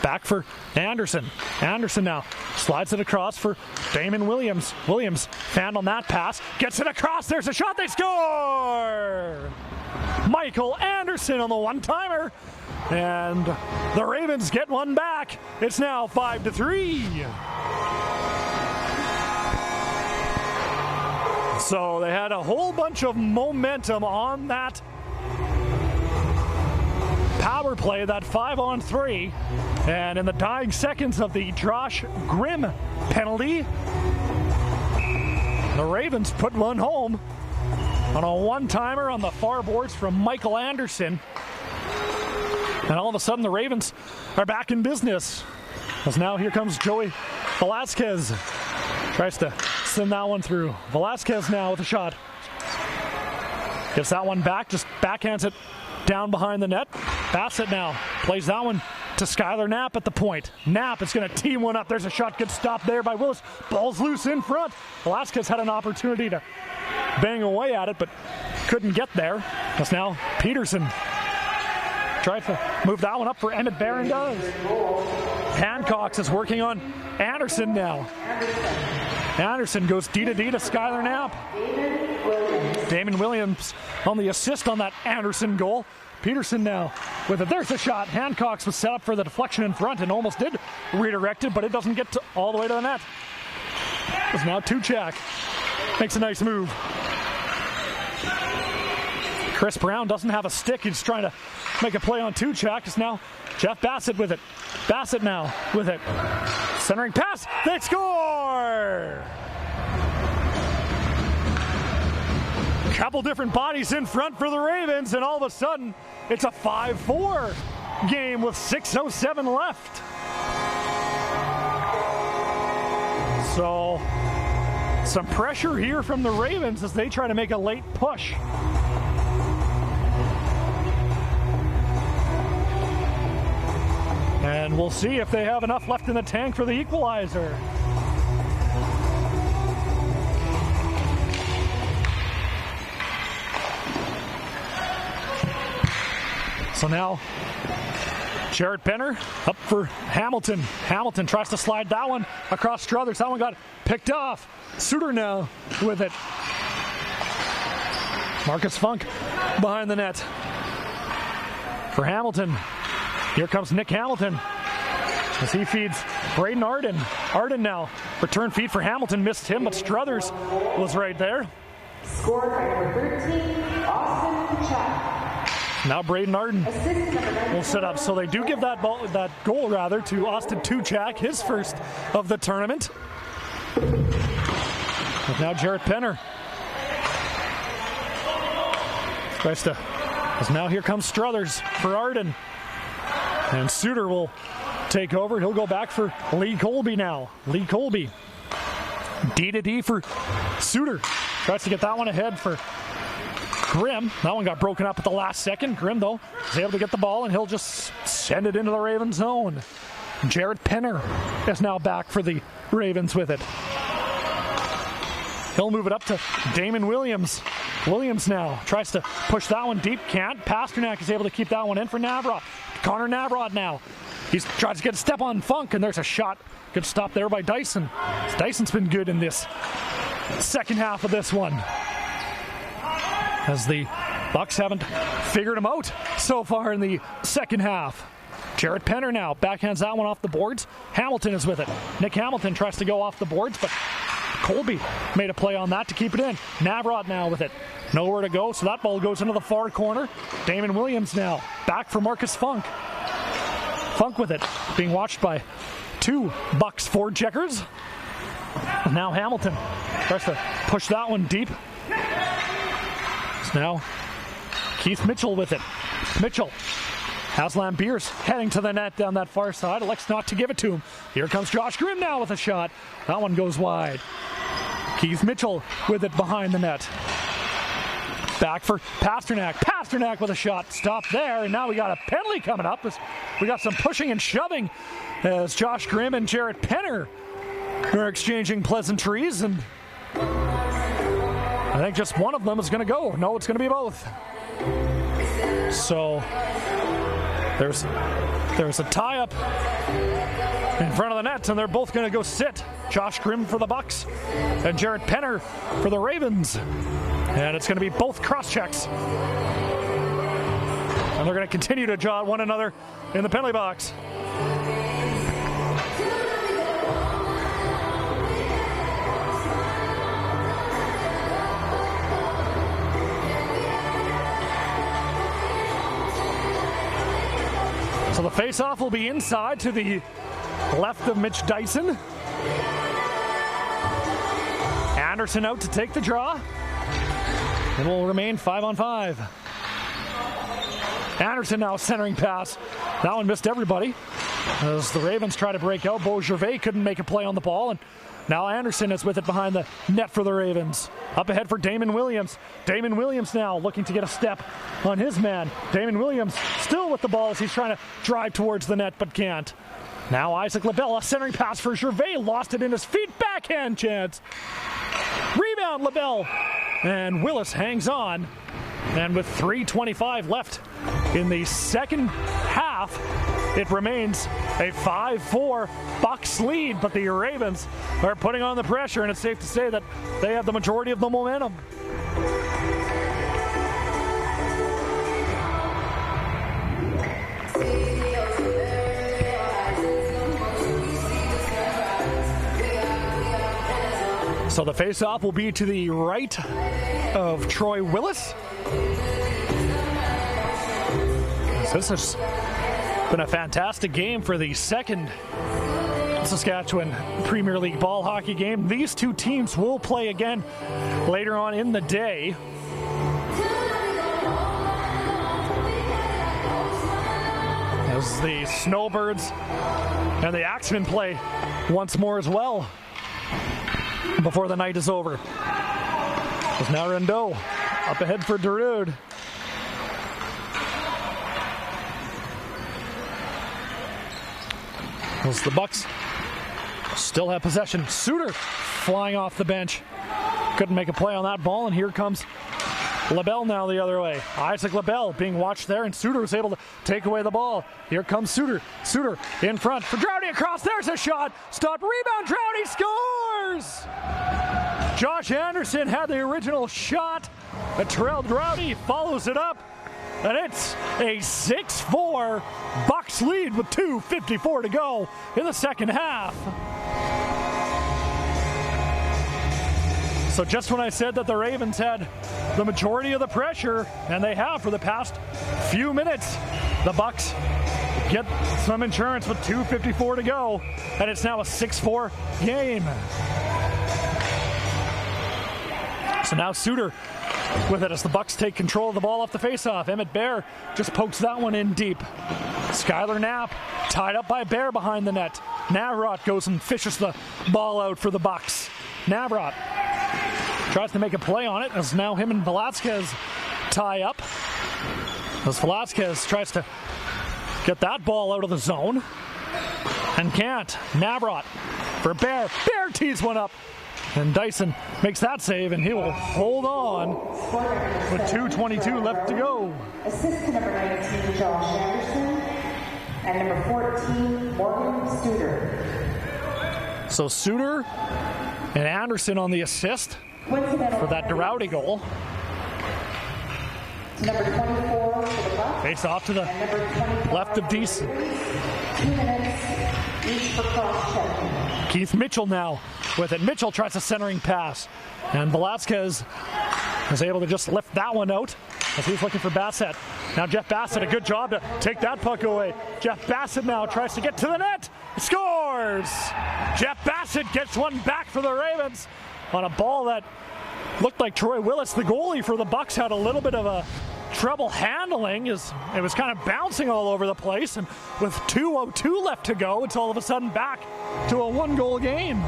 Back for Anderson. Anderson now slides it across for Damon Williams. Williams fanned on that pass. Gets it across. There's a shot. They score! Michael Anderson on the one-timer. And the Ravens get one back. It's now 5-3. So they had a whole bunch of momentum on that power play, that 5-on-3, and in the dying seconds of the Josh Grimm penalty, the Ravens put one home on a one-timer on the far boards from Michael Anderson, and all of a sudden the Ravens are back in business. As now here comes Joey Velasquez, tries to send that one through. Velasquez now with a shot, gets that one back, just backhands it down behind the net. Bassett now plays that one to Skylar Knapp at the point. Knapp is going to tee one up. There's a shot. Good stop there by Willis. Ball's loose in front. Velasquez had an opportunity to bang away at it, but couldn't get there. That's now Peterson. Tried to move that one up for Emmett Barron does. Hancock is working on Anderson now. Anderson goes D-to-D to Skylar Knapp. Damon Williams on the assist on that Anderson goal. Peterson now with it. There's the shot. Hancock was set up for the deflection in front and almost did redirect it, but it doesn't get all the way to the net. As now Tuchak makes a nice move. Chris Brown doesn't have a stick. He's trying to make a play on Tuchak. It's now Jeff Bassett with it. Bassett now with it. Centering pass. They score! Couple different bodies in front for the Ravens, and all of a sudden, it's a 5-4 game with 6:07 left. So, some pressure here from the Ravens as they try to make a late push. And we'll see if they have enough left in the tank for the equalizer. So now, Jarrett Penner up for Hamilton. Hamilton tries to slide that one across Struthers. That one got picked off. Suter now with it. Marcus Funk behind the net. For Hamilton, here comes Nick Hamilton as he feeds Braden Arden. Arden now, return feed for Hamilton, missed him, but Struthers was right there. Scored by number 13, Austin Tuchak. Now Braden Arden will set up. So they do give that goal to Austin Tuchak, his first of the tournament. But now Jarrett Penner. Now here comes Struthers for Arden. And Suter will take over. He'll go back for Lee Colby now. Lee Colby. D to D for Suter. Tries to get that one ahead for Grimm. That one got broken up at the last second. Grimm, though, is able to get the ball, and he'll just send it into the Ravens zone. Jarrett Penner is now back for the Ravens with it. He'll move it up to Damon Williams. Williams now tries to push that one deep. Can't. Pasternak is able to keep that one in for Navrod. Connor Navrod now. He tries to get a step on Funk, and there's a shot. Good stop there by Dyson. Dyson's been good in this second half of this one, as the Bucks haven't figured him out so far in the second half. Jarrett Penner now backhands that one off the boards. Hamilton is with it. Nick Hamilton tries to go off the boards, but Colby made a play on that to keep it in. Navrod now with it. Nowhere to go, so that ball goes into the far corner. Damon Williams now back for Marcus Funk. Funk with it, being watched by two Bucks forward checkers. And now Hamilton tries to push that one deep. It's now Keith Mitchell with it. Mitchell has Lambiers heading to the net down that far side. Elects not to give it to him. Here comes Josh Grimm now with a shot. That one goes wide. Keith Mitchell with it behind the net. Back for Pasternak. Pasternak with a shot. Stop there, and now we got a penalty coming up. We got some pushing and shoving as Josh Grimm and Jarrett Penner are exchanging pleasantries, and I think just one of them is going to go. No, it's going to be both. So there's a tie-up in front of the net, and they're both going to go sit. Josh Grimm for the Bucks and Jarrett Penner for the Ravens. And it's going to be both cross-checks. And they're going to continue to jaw at one another in the penalty box. So the face-off will be inside to the left of Mitch Dyson. Anderson out to take the draw. It will remain 5-on-5. Anderson now centering pass. That one missed everybody as the Ravens try to break out. Beau Gervais couldn't make a play on the ball, and now Anderson is with it behind the net for the Ravens. Up ahead for Damon Williams. Damon Williams now looking to get a step on his man. Damon Williams still with the ball as he's trying to drive towards the net but can't. Now Isaac LaBelle, a centering pass for Gervais. Lost it in his feet. Backhand chance. Rebound LaBelle. And Willis hangs on. And with 3:25 left in the second half, it remains a 5-4 Bucks lead. But the Ravens are putting on the pressure, and it's safe to say that they have the majority of the momentum. So the face-off will be to the right of Troy Willis. This has been a fantastic game for the second Saskatchewan Premier League ball hockey game. These two teams will play again later on in the day. As the Snowbirds and the Axemen play once more as well before the night is over. It's now Rondeau up ahead for Darude. As the Bucks still have possession. Suter flying off the bench. Couldn't make a play on that ball, and here comes LaBelle now the other way. Isaac LaBelle being watched there, and Suter was able to take away the ball. Here comes Suter. Suter in front for Drowdy across. There's a shot. Stop, rebound, Drowdy scores! Josh Anderson had the original shot, but Terrell Drowdy follows it up. And it's a 6-4 Bucks lead with 2:54 to go in the second half. So just when I said that the Ravens had the majority of the pressure, and they have for the past few minutes, the Bucks get some insurance with 2:54 to go, and it's now a 6-4 game. So now Suter with it as the Bucks take control of the ball off the faceoff. Emmett Bear just pokes that one in deep. Skylar Knapp tied up by Bear behind the net. Navrot goes and fishes the ball out for the Bucks. Navrot tries to make a play on it as now him and Velasquez tie up. As Velasquez tries to get that ball out of the zone and can't. Navrot for Bear. Bear tees one up. And Dyson makes that save, and he will hold on with 2:22 left to go. Assist to number 19, Josh Anderson, and number 14, Morgan Suter. So Suter and Anderson on the assist for that Drowdy goal. Number 24 for the Bucks. Face off to the left of Deason. 2 minutes each for cross-checking. Keith Mitchell now with it. Mitchell tries a centering pass, and Velasquez is able to just lift that one out as he's looking for Bassett. Now Jeff Bassett, a good job to take that puck away. Jeff Bassett now tries to get to the net. Scores! Jeff Bassett gets one back for the Ravens on a ball that looked like Troy Willis, the goalie for the Bucks, had a little bit of a trouble handling. As it was kind of bouncing all over the place, and with 2:02 left to go, it's all of a sudden back to a one-goal game.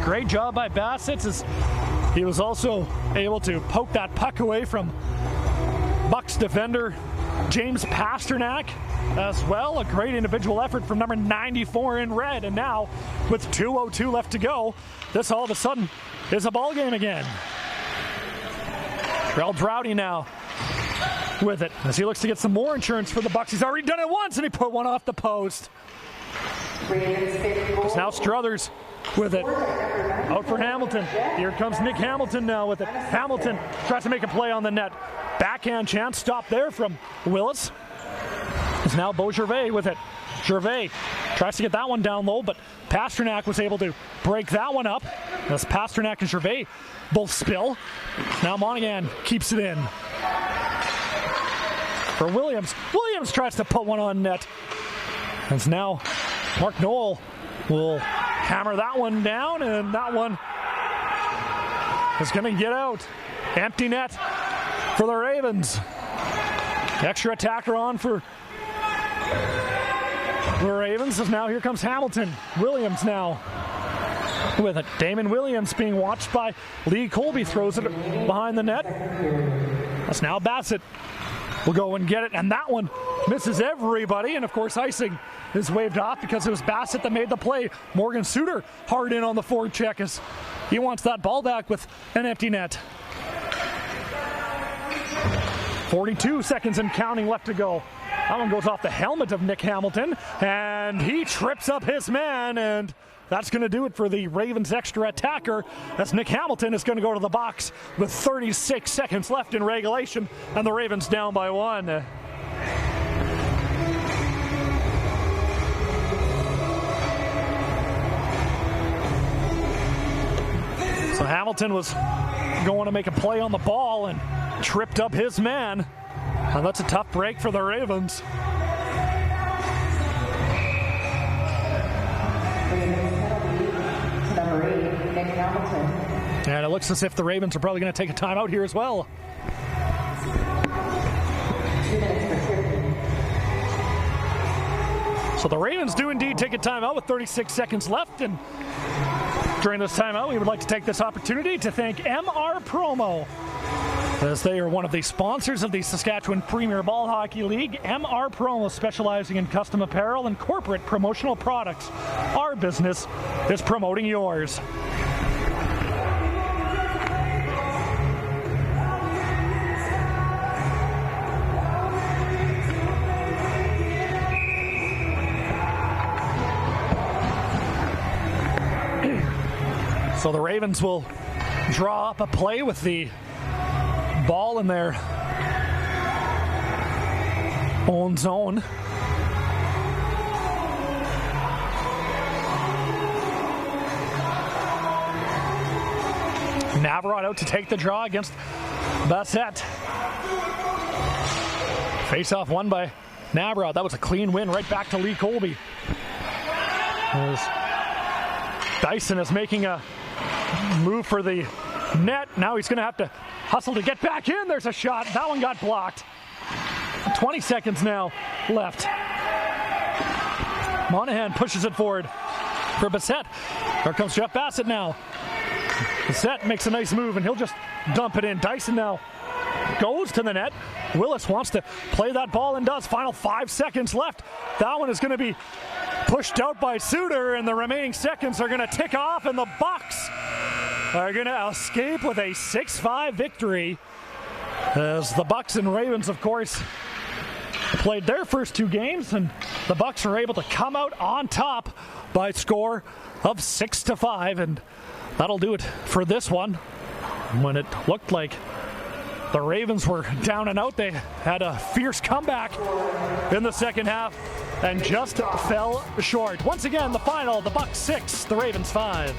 Great job by Bassett as he was also able to poke that puck away from Bucks defender James Pasternak as well. A great individual effort from number 94 in red, and now with 2:02 left to go, this all of a sudden is a ball game again. Terrell Drowdy now with it as he looks to get some more insurance for the Bucks. He's already done it once, and he put one off the post. It's now Struthers with it. Out for Hamilton. Here comes Nick Hamilton now with it. Hamilton tries to make a play on the net. Backhand chance stop there from Willis. It's now Beau Gervais with it. Gervais tries to get that one down low, but Pasternak was able to break that one up as Pasternak and Gervais both spill. Now Monaghan keeps it in. For Williams. Williams tries to put one on net. As now Mark Knoll will hammer that one down, and that one is going to get out. Empty net for the Ravens. Extra attacker on for the Ravens. As now here comes Hamilton. Williams now with it. Damon Williams being watched by Lee Colby, throws it behind the net. That's now Bassett will go and get it, and that one misses everybody, and of course icing is waved off because it was Bassett that made the play. Morgan Suter hard in on the forward check as he wants that ball back with an empty net. 42 seconds and counting left to go. That one goes off the helmet of Nick Hamilton, and he trips up his man, and that's going to do it for the Ravens extra attacker, as Nick Hamilton is going to go to the box with 36 seconds left in regulation, and the Ravens down by 1. So Hamilton was going to make a play on the ball and tripped up his man. And that's a tough break for the Ravens. Number 8, Nick Hamilton. And it looks as if the Ravens are probably going to take a timeout here as well. 2 minutes for 50. So the Ravens do indeed take a timeout with 36 seconds left. And during this timeout, we would like to take this opportunity to thank MR Promo, as they are one of the sponsors of the Saskatchewan Premier Ball Hockey League. MR Promo, specializing in custom apparel and corporate promotional products. Our business is promoting yours. So the Ravens will draw up a play with the ball in their own zone. Navarrete out to take the draw against Bassett. Face-off won by Navarrete. That was a clean win right back to Lee Colby. As Dyson is making a move for the net. Now he's going to have to hustle to get back in. There's a shot. That one got blocked. 20 seconds now left. Monahan pushes it forward for Bassett. There comes Jeff Bassett now. Bassett makes a nice move, and he'll just dump it in. Dyson now goes to the net. Willis wants to play that ball and does. Final 5 seconds left. That one is going to be pushed out by Suter, and the remaining seconds are going to tick off, and the Bucks are going to escape with a 6-5 victory, as the Bucks and Ravens, of course, played their first 2 games, and the Bucks are able to come out on top by a score of 6-5, and that'll do it for this one. When it looked like the Ravens were down and out, they had a fierce comeback in the second half and just fell short. Once again, the final, the Bucks 6, the Ravens 5.